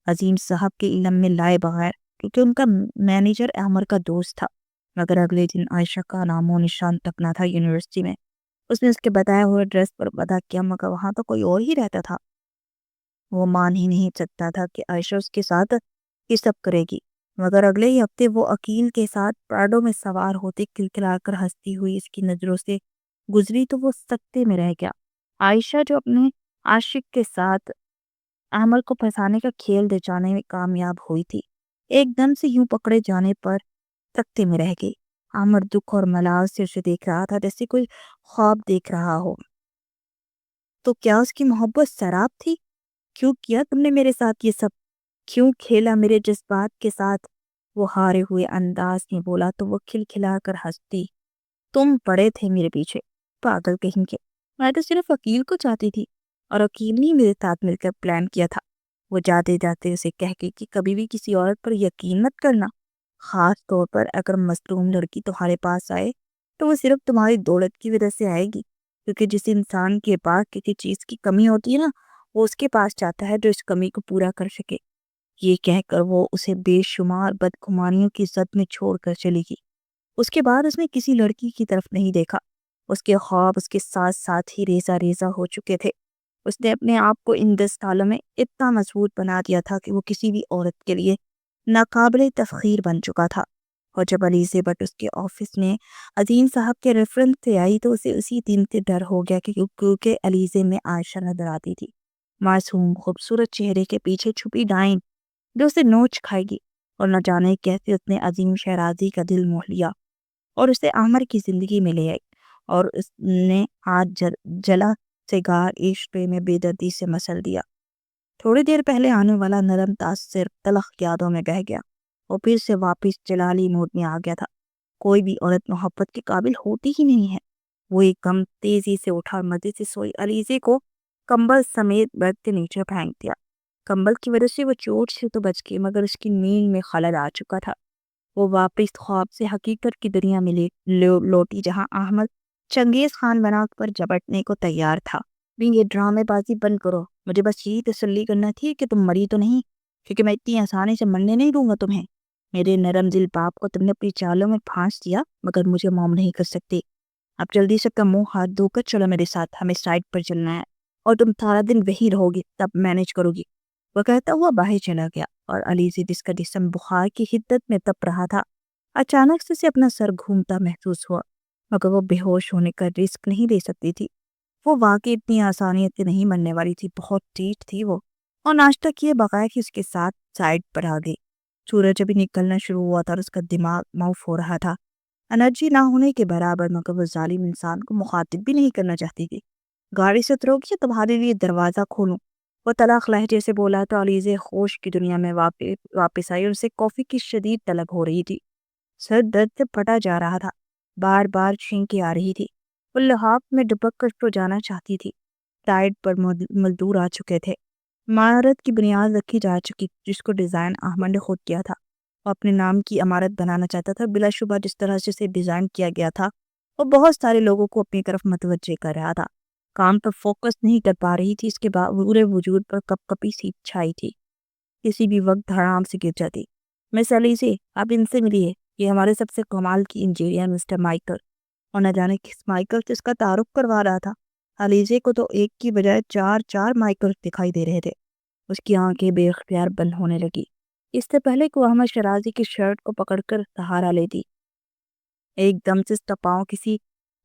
عظیم صاحب کے علم میں لائے بغیر، کیونکہ ان کا مینیجر عمر کا دوست تھا۔ مگر اگلے دن عائشہ کا نام و نشان تک نہ تھا یونیورسٹی میں۔ اس نے اس کے بتایا ہوا ایڈریس پر پتہ کیا مگر وہاں تو کوئی اور ہی رہتا تھا۔ وہ مان ہی نہیں سکتا تھا کہ عائشہ اس کے ساتھ یہ سب کرے گی، مگر اگلے ہی ہفتے وہ عقیل کے ساتھ پراڈو میں سوار ہوتے کلکلا کر ہنستی ہوئی اس کی نظروں سے گزری تو وہ سکتے میں رہ گیا۔ عائشہ جو اپنے عاشق کے ساتھ احمد کو پھنسانے کا کھیل جانے میں کامیاب ہوئی تھی، ایک دم سے یوں پکڑے جانے پر سکتے میں رہ گئی۔ احمد دکھ اور ملال سے اسے دیکھ رہا تھا جیسے کوئی خواب دیکھ رہا ہو۔ تو کیا اس کی محبت سراب تھی؟ کیوں کیا تم نے میرے ساتھ یہ سب؟ کیوں کھیلا میرے جذبات کے ساتھ؟ وہ ہارے ہوئے انداز میں بولا تو وہ کھلکھلا کر ہنستی۔ تم پڑے تھے میرے پیچھے، پاگل کہیں کے۔ میں تو صرف عقیل کو چاہتی تھی اور عقیل نے میرے ساتھ مل کر پلان کیا تھا۔ وہ جاتے جاتے اسے کہہ گئی کہ کبھی بھی کسی عورت پر یقین مت کرنا، خاص طور پر اگر مظلوم لڑکی تمہارے پاس آئے تو وہ صرف تمہاری دولت کی وجہ سے آئے گی، کیونکہ جس انسان کے پاس کسی چیز کی کمی ہوتی ہے نا، وہ اس کے پاس چاہتا ہے جو اس کمی کو پورا کر سکے۔ یہ کہہ کر وہ اسے بے شمار بدگمانیوں کی زد میں چھوڑ کر چلی گئی۔ اس کے بعد اس نے کسی لڑکی کی طرف نہیں دیکھا۔ اس کے خواب اس کے ساتھ ساتھ ہی ریزہ ریزہ ہو چکے تھے۔ اس نے اپنے آپ کو ان 10 سالوں میں اتنا مضبوط بنا دیا تھا کہ وہ کسی بھی عورت کے لیے ناقابل تفخیر بن چکا تھا۔ اور جب علیزہ بٹ اس کے آفس میں عظیم صاحب کے ریفرنس سے آئی تو اسے اسی دن سے ڈر ہو گیا کہ کیونکہ علیزہ میں عائشہ نظر آتی تھی، معصوم خوبصورت چہرے کے پیچھے چھپی ڈائن جو اسے نوچ کھائے گی، اور نہ جانے کیسے اس نے عظیم شہرازی کا دل موہ لیا اور اسے عامر کی زندگی میں لے آئی، اور اس نے آج جلا سگار عشق میں بے دردی سے مسل دیا۔ تھوڑی دیر پہلے آنے والا نرم تاثر تلخ یادوں میں بہہ گیا، اور پھر سے واپس جلالی موڈ میں آ گیا تھا۔ کوئی بھی عورت محبت کے قابل ہوتی ہی نہیں ہے۔ وہ ایک دم تیزی سے اٹھا اور مزے سے سوئی علیزہ کو کمبل سمیت بیڈ کے نیچے پھینک دیا۔ کمبل کی وجہ سے وہ چوٹ سے تو بچ گئی مگر اس کی نیند میں خلل آ چکا تھا۔ وہ واپس خواب سے حقیقت کی دنیا میں لوٹی جہاں احمد چنگیز خان بنا پر جبٹنے کو تیار تھا۔ یہ ڈرامے بازی بند کرو، مجھے بس یہی تسلی کرنا تھی کہ تم مری تو نہیں، کیونکہ میں اتنی آسانی سے مرنے نہیں دوں گا تمہیں۔ میرے نرم دل باپ کو تم نے اپنی چالوں میں پھانس دیا مگر مجھے موم نہیں کر سکتی۔ اب جلدی سے اپنا منہ ہاتھ دھو کر چلو میرے ساتھ، ہمیں سائٹ پر چلنا ہے اور تم سارا دن وہی رہو گی، تب مینج کرو گی۔ وہ کہتا ہوا باہر چلا گیا اور علیزہ جس کا جسم بخار کی حدت میں تپ رہا تھا اچانک سے اسے اپنا سر گھومتا محسوس ہوا، مگر وہ بے ہوش ہونے کا رسک نہیں دے سکتی تھی۔ وہ واقعی اتنی آسانیت سے نہیں مرنے والی تھی، بہت ٹھیٹ تھی وہ، اور ناشتہ کیے بغیر ہی اس کے ساتھ سائڈ پر آ گئی۔ سورج ابھی نکلنا شروع ہوا تھا اور اس کا دماغ معاف ہو رہا تھا، انرجی نہ ہونے کے برابر، مگر وہ ظالم انسان کو مخاطب بھی نہیں کرنا چاہتی تھی۔ گاڑی سے اترو گی تمہارے لیے دروازہ کھولوں؟ وہ تلخ لہجے سے بولا تو علیزہ ہوش کی دنیا میں واپس آئی اور اسے کافی کی شدید طلب ہو رہی تھی۔ سر درد سے پھٹا جا رہا تھا، بار بار چھینکیں آ رہی تھی۔ وہ لحاف میں ڈبک کر تو جانا چاہتی تھی۔ سائٹ پر مزدور آ چکے تھے، عمارت کی بنیاد رکھی جا چکی جس کو ڈیزائن احمد نے خود کیا تھا۔ وہ اپنے نام کی عمارت بنانا چاہتا تھا، بلا شبہ جس طرح سے اسے ڈیزائن کیا گیا تھا وہ بہت سارے لوگوں کو اپنی طرف متوجہ کر رہا تھا۔ کام پر فوکس نہیں کر پا رہی تھی، اس کے پورے وجود پر کپ کپی سی چھائی تھی، کسی بھی وقت دھڑام سے گر جاتی۔ مس علیزہ، آپ ان سے ملیے، یہ ہمارے سب سے کمال کی انجینئر مسٹر مائیکل۔ اور نہ جانے کس مائیکل سے اس کا تعارف کروا رہا تھا۔ علیزہ کو تو ایک کی بجائے چار مائیکل دکھائی دے رہے تھے۔ اس کی آنکھیں بے اختیار بند ہونے لگی۔ اس سے پہلے کہ وہ احمد شرازی کی شرٹ کو پکڑ کر سہارا لیتی، ایک دم سے اس کا پاؤں کسی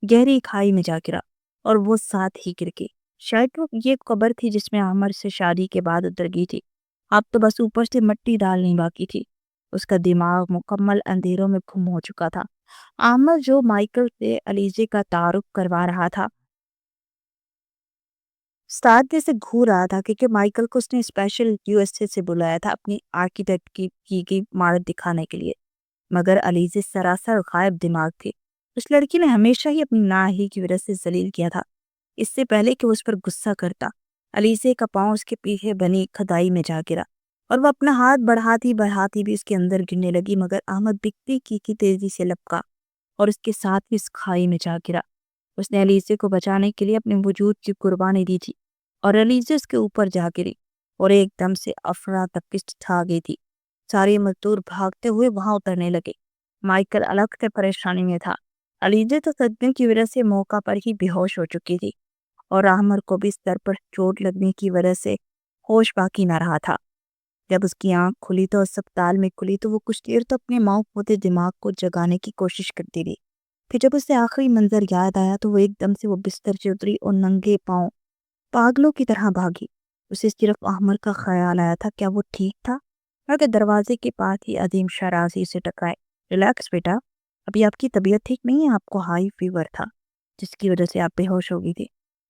گہری کھائی میں جا گرا اور وہ ساتھ ہی گر گئی۔ شاید وہ یہ قبر تھی جس میں عامر سے شادی کے بعد اتر گئی تھی، اب تو بس اوپر سے مٹی ڈالنی باقی تھی۔ اس کا دماغ مکمل اندھیروں میں گم ہو چکا تھا۔ عامر جو مائیکل سے علیزہ کا تعارف کروا رہا تھا سادے سے گھور رہا تھا، کیونکہ مائیکل کو اس نے اسپیشل USA سے بلایا تھا اپنی آرکیٹیکٹ کی گئی عمارت دکھانے کے لیے، مگر علیزہ سراسر غائب دماغ تھی۔ اس لڑکی نے ہمیشہ ہی اپنی نااہلی کی وجہ سے ذلیل کیا تھا۔ اس سے پہلے کہ وہ اس پر غصہ کرتا، علیزہ کا پاؤں اس کے پیچھے بنی کھدائی میں جا گرا اور وہ اپنا ہاتھ بڑھاتی بھی اس کے اندر گرنے لگی، مگر احمد بکتی کی تیزی سے لپکا اور اس کے ساتھ بھی اس کھائی میں جا گرا۔ اس نے علیزہ کو بچانے کے لیے اپنے وجود کی قربانی دی تھی اور علیزہ اس کے اوپر جا گری اور ایک دم سے افراتفری چھا گئی تھی۔ سارے مزدور بھاگتے ہوئے وہاں اترنے لگے، مائیکل الگ سے پریشانی میں تھا۔ علیزہ تو صدمے کی وجہ سے موقع پر ہی بے ہوش ہو چکی تھی اور عامر کو بھی سر پر چوٹ لگنے کی وجہ سے ہوش باقی نہ رہا تھا۔ جب اس کی آنکھ کھلی تو اسپتال میں کھلی تو وہ کچھ دیر تو اپنے معاف ہوتے دماغ کو جگانے کی کوشش کرتی رہی۔ پھر جب اسے آخری منظر یاد آیا تو وہ ایک دم سے وہ بستر سے اتری اور ننگے پاؤں پاگلوں کی طرح بھاگی۔ اسے صرف عامر کا خیال آیا تھا کیا وہ ٹھیک تھا، مگر دروازے کے پاس ہی عظیم شرازی سے ٹکرائے۔ ریلیکس بیٹا، ابھی آپ کی طبیعت ٹھیک نہیں ہے، آپ کو ہائی فیور تھا جس کی وجہ سے آپ بے ہوش ہو گئی تھی،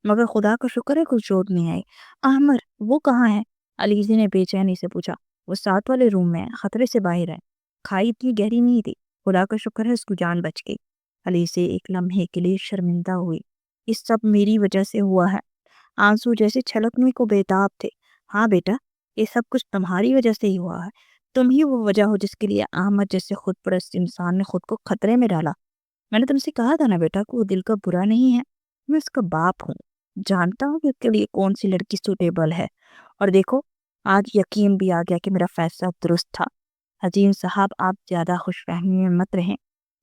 مگر خدا کا شکر ہے کچھ چوٹ نہیں آئی۔ عامر وہ کہاں ہے؟ علیزی نے بے چینی سے پوچھا۔ وہ 7 والے روم میں ہے، خطرے سے باہر ہے، کھائی اتنی گہری نہیں تھی، خدا کا شکر ہے اس کو جان بچ گئی۔ علیزی ایک لمحے کے لیے شرمندہ ہوئی۔ یہ سب میری وجہ سے ہوا ہے۔ آنسو جیسے چھلکنے کو بےتاب تھے۔ ہاں بیٹا، یہ سب کچھ تمہاری وجہ سے ہی ہوا ہے، تم ہی وہ وجہ ہو جس کے لیے احمد جیسے خود پرست انسان نے خود کو خطرے میں ڈالا۔ میں نے تم سے کہا تھا نا بیٹا کہ وہ دل کا برا نہیں ہے، میں اس کا باپ ہوں، جانتا ہوں کہ اس کے لیے کون سی لڑکی سوٹیبل ہے، اور دیکھو آج یقین بھی آ گیا کہ میرا فیصلہ درست تھا۔ عظیم صاحب آپ زیادہ خوش فہمی میں مت رہیں،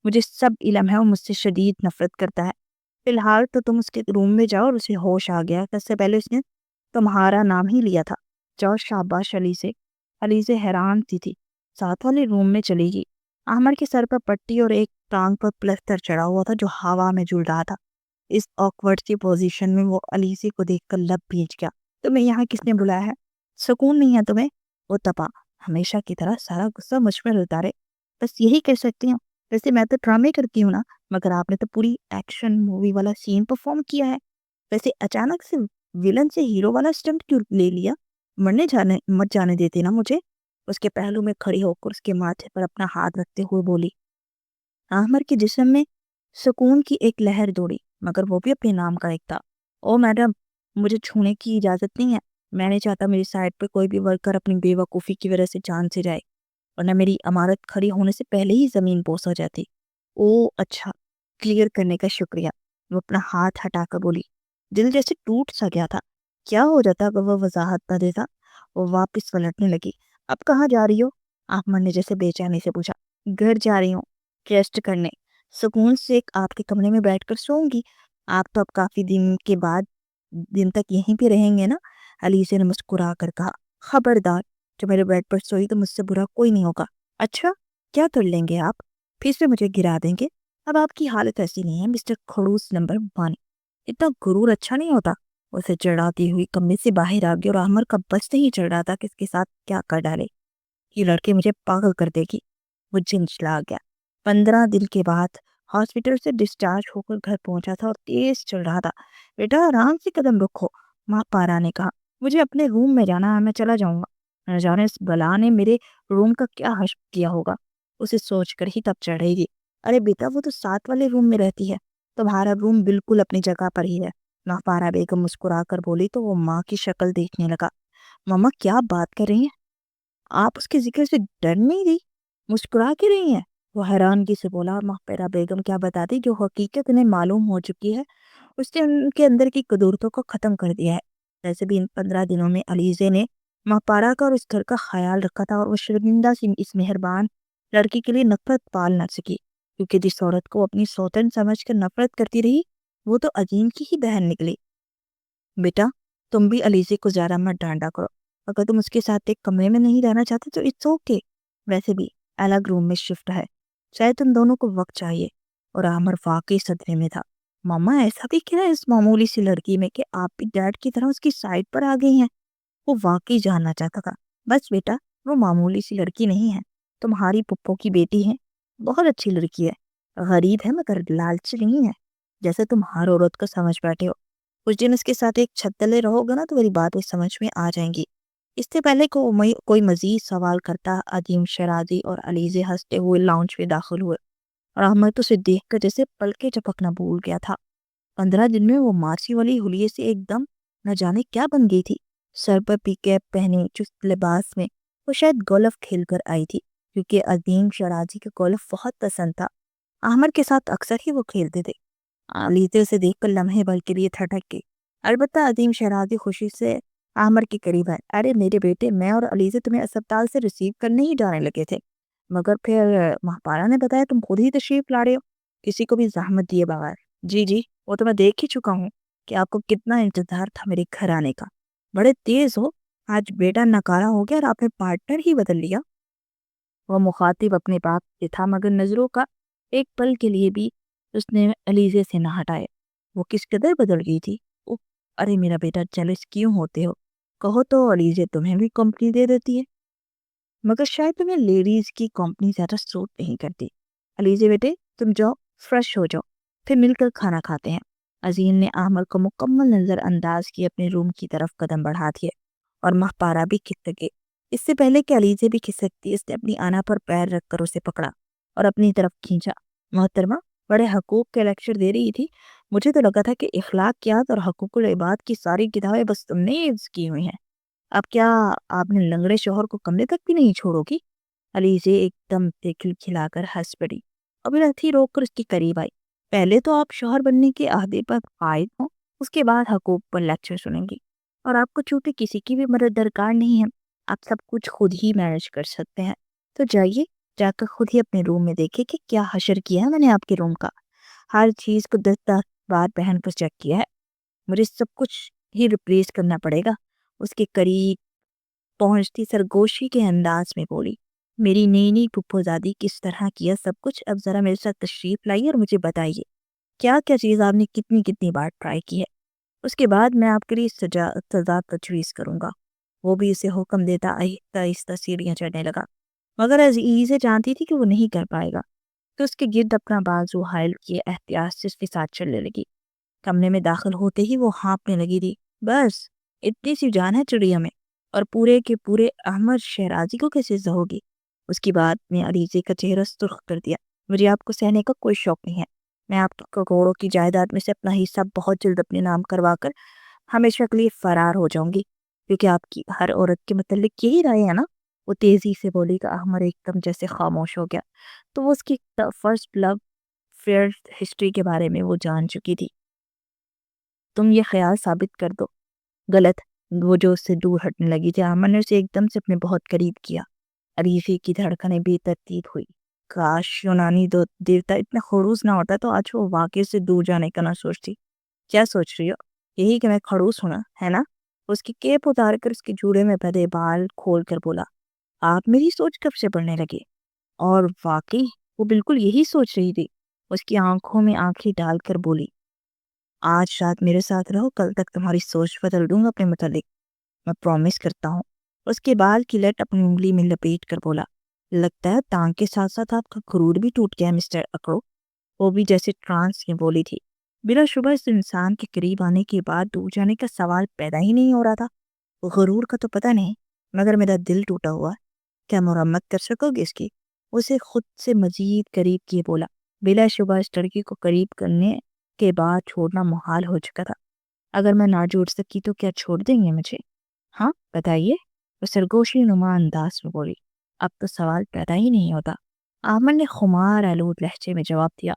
مجھے سب علم ہے وہ مجھ سے شدید نفرت کرتا ہے۔ فی الحال تو تم اس کے روم میں جاؤ اور اسے ہوش آ گیا کہ اس سے پہلے اس نے تمہارا نام ہی لیا تھا۔ جاؤ شاباش علیزے۔ علیزے حیران سی تھی، 7 والے روم میں چلی گئی۔ عامر کے سر پر پٹی اور ایک ٹانگ پر پلستر چڑھا ہوا تھا جو ہوا میں جھول رہا تھا۔ اس آکورڈ سی پوزیشن میں وہ علیزے کو دیکھ کر لب بھیج گیا۔ تمہیں یہاں کس نے بلایا ہے؟ سکون نہیں ہے تمہیں؟ وہ تپا ہمیشہ کی طرح سارا غصہ مجھ پر اتارے۔ بس یہی کہہ سکتی ہوں، ویسے میں تو ڈرامے کرتی ہوں نا، مگر آپ نے تو پوری ایکشن مووی والا سین پرفارم کیا ہے۔ ویسے اچانک سے ویلن سے ہیرو والا اسٹنٹ کیوں لے لیا؟ مت جانے دیتے نا مجھے۔ اس کے پہلو میں کھڑی ہو کر اس کے ماتھے پر اپنا ہاتھ رکھتے ہوئے بولی۔ عامر کے جسم میں سکون کی ایک لہر دوڑی، مگر وہ بھی اپنے نام کا ایک تھا۔ او میڈم، مجھے چھونے کی اجازت نہیں ہے، میں نہیں چاہتا میری سائٹ پہ کوئی بھی ورکر اپنی بے وقوفی کی وجہ سے جان سے جائے، ورنہ میری عمارت کھڑی ہونے سے پہلے ہی زمین بوس ہو جاتی۔ او اچھا، کلیئر کرنے کا شکریہ۔ وہ اپنا ہاتھ ہٹا کر بولی۔ دل جیسے ٹوٹ سا گیا تھا، کیا ہو جاتا اگر وہ وضاحت نہ دیتا۔ وہ واپس پلٹنے لگی۔ اب کہاں جا رہی ہو؟ عامر نے جیسے بے چینی سے پوچھا۔ گھر جا رہی ہوں، ریسٹ کرنے، سکون سے آپ کے کمرے میں بیٹھ کر سوؤں گی۔ آپ تو اب کافی دن تک یہیں پہ رہیں گے نا؟ علیزے نے مسکرا کر کہا۔ خبردار، جو میرے بیڈ پر سوئی تو مجھ سے برا کوئی نہیں ہوگا۔ اچھا، کیا کر لیں گے آپ؟ پھر سے مجھے گرا دیں گے؟ اب آپ کی حالت ایسی نہیں ہے مسٹر خڑوس نمبر 1، اتنا غرور اچھا نہیں ہوتا۔ اسے چڑھاتی ہوئی کمرے سے باہر آ گئی اور عامر کا بس نہیں چڑھ رہا تھا کہ اس کے ساتھ کیا کر ڈالے۔ یہ لڑکے مجھے پاگل کر دے گی۔ وہ جھنجھلا گیا۔ 15 دن کے بعد ہاسپٹل سے ڈسچارج ہو کر گھر پہنچا تھا اور تیز چل رہا تھا۔ بیٹا آرام سے قدم رکھو، ماں پارا نے کہا۔ مجھے اپنے روم میں جانا ہے، میں چلا جاؤں گا۔ نہ جانے اس بلا نے میرے روم کا کیا حشر کیا ہوگا۔ اسے سوچ کر ہی تب چڑھے گی۔ ارے بیٹا، وہ تو 7 والے روم میں رہتی ہے، تمہارا روم بالکل اپنی جگہ پر ہی ہے۔ ماہپارا بیگم مسکرا کر بولی تو وہ ماں کی شکل دیکھنے لگا۔ ماما کیا بات کر رہی ہیں آپ؟ اس کے ذکر سے ڈر نہیں رہی، مسکرا کے رہی ہیں؟ وہ حیرانگی سے بولا اور ماہپارا بیگم کیا بتاتی جو حقیقت انہیں معلوم ہو چکی ہے، اس نے ان کے اندر کی قدورتوں کو ختم کر دیا ہے۔ ویسے بھی ان 15 دنوں میں علیزے نے ماہپارا کا اور اس گھر کا خیال رکھا تھا اور وہ شرمندہ سی اس مہربان لڑکی کے لیے نفرت پال نہ سکی، کیونکہ جس عورت کو اپنی سوتن سمجھ کر نفرت کرتی رہی وہ تو عظیم کی ہی بہن نکلی۔ بیٹا تم بھی علیزے کو زیادہ مت ڈانٹا کرو، اگر تم اس کے ساتھ ایک کمرے میں نہیں رہنا چاہتے تو اٹس اوکے، ویسے بھی الگ روم میں شفٹ ہے، شاید تم دونوں کو وقت چاہیے۔ اور عامر واقعی صدمے میں تھا۔ ماما ایسا بھی کیا ہے اس معمولی سی لڑکی میں کہ آپ بھی ڈیڈ کی طرح اس کی سائڈ پر آ گئی ہیں؟ وہ واقعی جاننا چاہتا تھا۔ بس بیٹا، وہ معمولی سی لڑکی نہیں ہے، تمہاری پپو کی بیٹی ہے، بہت اچھی لڑکی ہے، غریب ہے مگر لالچی نہیں ہے، جیسے تم ہر عورت کو سمجھ بیٹھے ہو۔ کچھ دن اس کے ساتھ ایک چھت تلے رہو گا نا تو میری باتیں سمجھ میں آ جائیں گی۔ اس سے پہلے کوئی مزید سوال کرتا عظیم شرازی اور علیزے ہنستے ہوئے لاؤنج میں داخل ہوئے اور احمد اسے دیکھ کر جیسے پلکیں جھپکنا بھول گیا تھا۔ 15 دن میں وہ ماسی والی حلیے سے ایک دم نہ جانے کیا بن گئی تھی۔ سر پر پی کیپ پہنے چست لباس میں وہ شاید گولف کھیل کر آئی تھی، کیونکہ عظیم شرازی کے گولف بہت پسند تھا۔ عامر کے ساتھ اکثر ہی وہ کھیلتے تھے۔ علیزے اسے دیکھ کر لمحے بھر کے لیے تھٹک گئی۔ البتہ عظیم شرازی خوشی سے عامر کے قریب ہے۔ ارے میرے بیٹے، میں اور علیزے تمہیں اسپتال سے ریسیو کرنے ہی جانے لگے تھے، مگر پھر مہپارا نے بتایا تم خود ہی تشریف لا رہے ہو کسی کو بھی زحمت دیے بغیر۔ جی جی وہ تو میں دیکھ ہی چکا ہوں کہ آپ کو کتنا انتظار تھا میرے گھر آنے کا، بڑے تیز ہو، آج بیٹا نکارا ہو گیا اور آپ نے پارٹنر ہی بدل لیا۔ وہ مخاطب اپنے باپ سے تھا مگر نظروں کا ایک پل کے لیے بھی اس نے علیزے سے نہ ہٹائے۔ وہ کس قدر بدل گئی تھی۔ اوہ، ارے میرا بیٹا جلس کیوں ہوتے ہو، کہو تو علیزے تمہیں بھی کمپنی دے دیتی ہے، مگر شاید تمہیں لیڈیز کی کمپنی زیادہ سوٹ نہیں کرتی۔ علیزے بیٹے تم جاؤ فریش ہو جاؤ، پھر مل کر کھانا کھاتے ہیں۔ عظیم نے احمد کو مکمل نظر انداز کی اپنے روم کی طرف قدم بڑھا دیے اور مہپارا بھی کھسک گئے۔ اس سے پہلے کہ علیزے بھی کھسکتی اس نے اپنی آنا پر پیر رکھ کر اسے پکڑا اور اپنی طرف کھینچا۔ محترمہ بڑے حقوق کے لیکچر دے رہی تھی، مجھے تو لگا تھا کہ اخلاقیات اور حقوق العباد کی ساری کتابیں بس تم نے حفظ کی ہوئی ہیں، اب کیا آپ نے لنگڑے شوہر کو کمرے تک بھی نہیں چھوڑو گی؟ علیزے ایک دم سے کھلکھلا کر ہنس پڑی اور پھر ہتھی روک کر اس کے قریب آئی۔ پہلے تو آپ شوہر بننے کے عہدے پر قائد ہوں، اس کے بعد حقوق پر لیکچر سنیں گی، اور آپ کو چونکہ کسی کی بھی مدد درکار نہیں ہے، آپ سب کچھ خود ہی مینج کر سکتے ہیں، تو جائیے جا کر خود ہی اپنے روم میں دیکھیں کہ کیا حشر کیا ہے میں نے آپ کے روم کا، ہر چیز کو 10 بار پہن کر چیک کیا ہے، مجھے سب کچھ ہی ریپلیس کرنا پڑے گا۔ اس کے قریب پہنچتی سرگوشی کے انداز میں بولی، میری نئی نئی پھپھو زادی کس طرح کیا سب کچھ، اب ذرا میرے ساتھ تشریف لائیے اور مجھے بتائیے کیا کیا چیز آپ نے کتنی بار ٹرائی کی ہے، اس کے بعد میں آپ کے لیے سزا تجویز کروں گا۔ وہ بھی اسے حکم دیتا آہستہ آہستہ سیڑھیاں چڑھنے لگا، مگر عزیزے جانتی تھی کہ وہ نہیں کر پائے گا، تو اس کے گرد اپنا بازو حائل کیے احتیاط سے اس کے ساتھ چلنے لگی۔ کمرے میں داخل ہوتے ہی وہ ہانپنے لگی تھی، بس اتنی سی جان ہے چڑیا میں، اور پورے کے پورے احمد شہرازی کو کیسے سہوگی؟ اس کی بات میں علیزے کا چہرہ سرخ کر دیا، مجھے آپ کو سہنے کا کوئی شوق نہیں ہے، میں آپ کی کروڑوں کی جائیداد میں سے اپنا حصہ بہت جلد اپنے نام کروا کر ہمیشہ کے لیے فرار ہو جاؤں گی، کیونکہ آپ کی ہر عورت کے متعلق یہی رائے ہے نا؟ وہ تیزی سے بولی کہ احمد ایک دم جیسے خاموش ہو گیا، تو وہ اس کی فرسٹ لو فیئر ہسٹری کے بارے میں وہ جان چکی تھی۔ تم یہ خیال ثابت کر دو غلط، وہ جو اس سے دور ہٹنے لگی تھی، احمد نے اسے ایک دم سے اپنے بہت قریب کیا۔ علیزے کی دھڑکنیں بے ترتیب ہوئی، کاش یونانی دیوتا اتنا خڑوس نہ ہوتا تو آج وہ واقعے سے دور جانے کا نہ سوچتی۔ کیا سوچ رہی ہو؟ یہی کہ میں خڑوس ہونا ہے نا؟ اس کی کیپ اتار کر اس کے جوڑے میں بندھے بال کھول کر بولا، آپ میری سوچ کب سے پڑھنے لگے؟ اور واقعی وہ بالکل یہی سوچ رہی تھی۔ اس کی آنکھوں میں آنکھیں ڈال کر بولی، آج رات میرے ساتھ رہو، کل تک تمہاری سوچ بدل دوں گا اپنے متعلق، میں پرومس کرتا ہوں۔ اس کے بال کی لٹ اپنی انگلی میں لپیٹ کر بولا، لگتا ہے ٹانگ کے ساتھ ساتھ آپ کا غرور بھی ٹوٹ گیا مسٹر اکڑو۔ وہ بھی جیسے ٹرانس میں بولی تھی، بلا شبہ اس انسان کے قریب آنے کے بعد دور جانے کا سوال پیدا ہی نہیں ہو رہا تھا۔ غرور کا تو پتہ نہیں، مگر میرا دل ٹوٹا ہوا ہے، کیا مرمت کر سکو گے اس کی؟ اسے خود سے مزید قریب کیے بولا، بلا شبہ اس لڑکی کو قریب کرنے کے بعد چھوڑنا محال ہو چکا تھا، اگر میں نہ جوڑ سکی تو کیا چھوڑ دیں گے مجھے؟ ہاں بتائیے، وہ سرگوشی نما انداز میں بولی، اب تو سوال پیدا ہی نہیں ہوتا۔ آمن نے خمار آلود لہجے میں جواب دیا،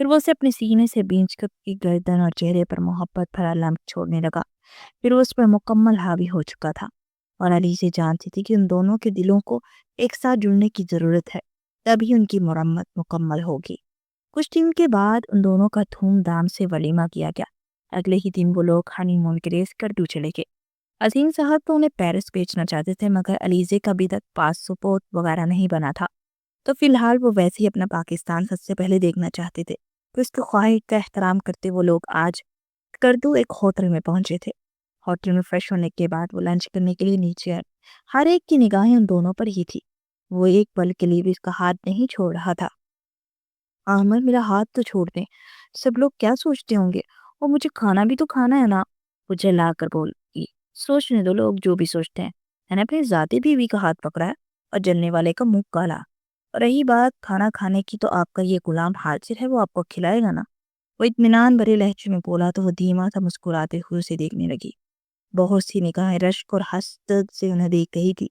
پھر وہ اسے اپنے سینے سے بینچ کر کی گردن اور چہرے پر محبت بھرا لمس چھوڑنے لگا، پھر وہ اس پر مکمل حاوی ہو چکا تھا، اور علیزے جانتی تھی کہ ان دونوں کے دلوں کو ایک ساتھ جڑنے کی ضرورت ہے، تبھی ان کی مرمت مکمل ہوگی۔ کچھ دن کے بعد ان دونوں کا دھوم دھام سے ولیمہ کیا گیا۔ اگلے ہی دن وہ لوگ ہنی مون کے لیے اسکردو چلے گئے۔ عظیم صاحب تو انہیں پیرس بیچنا چاہتے تھے، مگر علیزے کا بھی تک پاسپورٹ وغیرہ نہیں بنا تھا، تو فی الحال وہ ویسے ہی اپنا پاکستان سب سے پہلے دیکھنا چاہتے تھے۔ تو اس کی خواہش کا احترام کرتے وہ لوگ آج اسکردو ایک ہوٹل میں پہنچے تھے۔ ہوٹل میں فریش ہونے کے بعد وہ لنچ کرنے کے لیے نیچے آئے۔ ہر ایک کی نگاہیں ان دونوں پر ہی تھی، وہ ایک پل کے لیے بھی اس کا ہاتھ نہیں چھوڑ رہا تھا۔ احمد میرا ہاتھ تو چھوڑ دیں، سب لوگ کیا سوچتے ہوں گے، اور مجھے کھانا بھی تو کھانا ہے نا، وہ جلا کر بولی، سوچنے دو لوگ جو بھی سوچتے ہیں، میں نے اپنی ذاتی بیوی کا ہاتھ پکڑا ہے اور جلنے والے کا منہ کالا، اور رہی بات کھانا کھانے کی تو آپ کا یہ غلام حاضر ہے، وہ آپ کو کھلائے گا نا۔ وہ اطمینان بھرے لہجے میں بولا تو وہ دھیما تھا مسکراتے ہوئے اسے دیکھنے لگی۔ بہت سی نگاہیں رشک اور حسد سے انہیں دیکھ رہی تھی،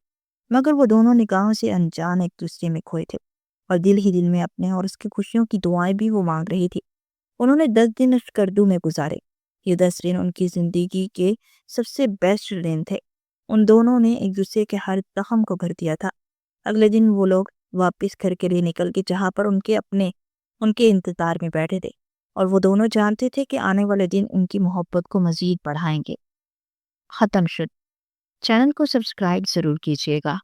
مگر وہ دونوں نگاہوں سے انجان ایک دوسرے میں کھوئے تھے، اور دل ہی دل میں اپنے اور اس کی خوشیوں کی دعائیں بھی وہ مانگ رہی تھی۔ انہوں نے 10 دن اسکردو میں گزارے، یہ 10 دن ان کی زندگی کے سب سے بیسٹ دن تھے۔ ان دونوں نے ایک دوسرے کے ہر زخم کو بھر دیا تھا۔ اگلے دن وہ لوگ واپس گھر کے لیے نکل گئے جہاں پر ان کے انتظار میں بیٹھے تھے، اور وہ دونوں جانتے تھے کہ آنے والے دن ان کی محبت کو مزید بڑھائیں گے۔ ختم شد۔ چینل کو سبسکرائب ضرور کیجیے گا۔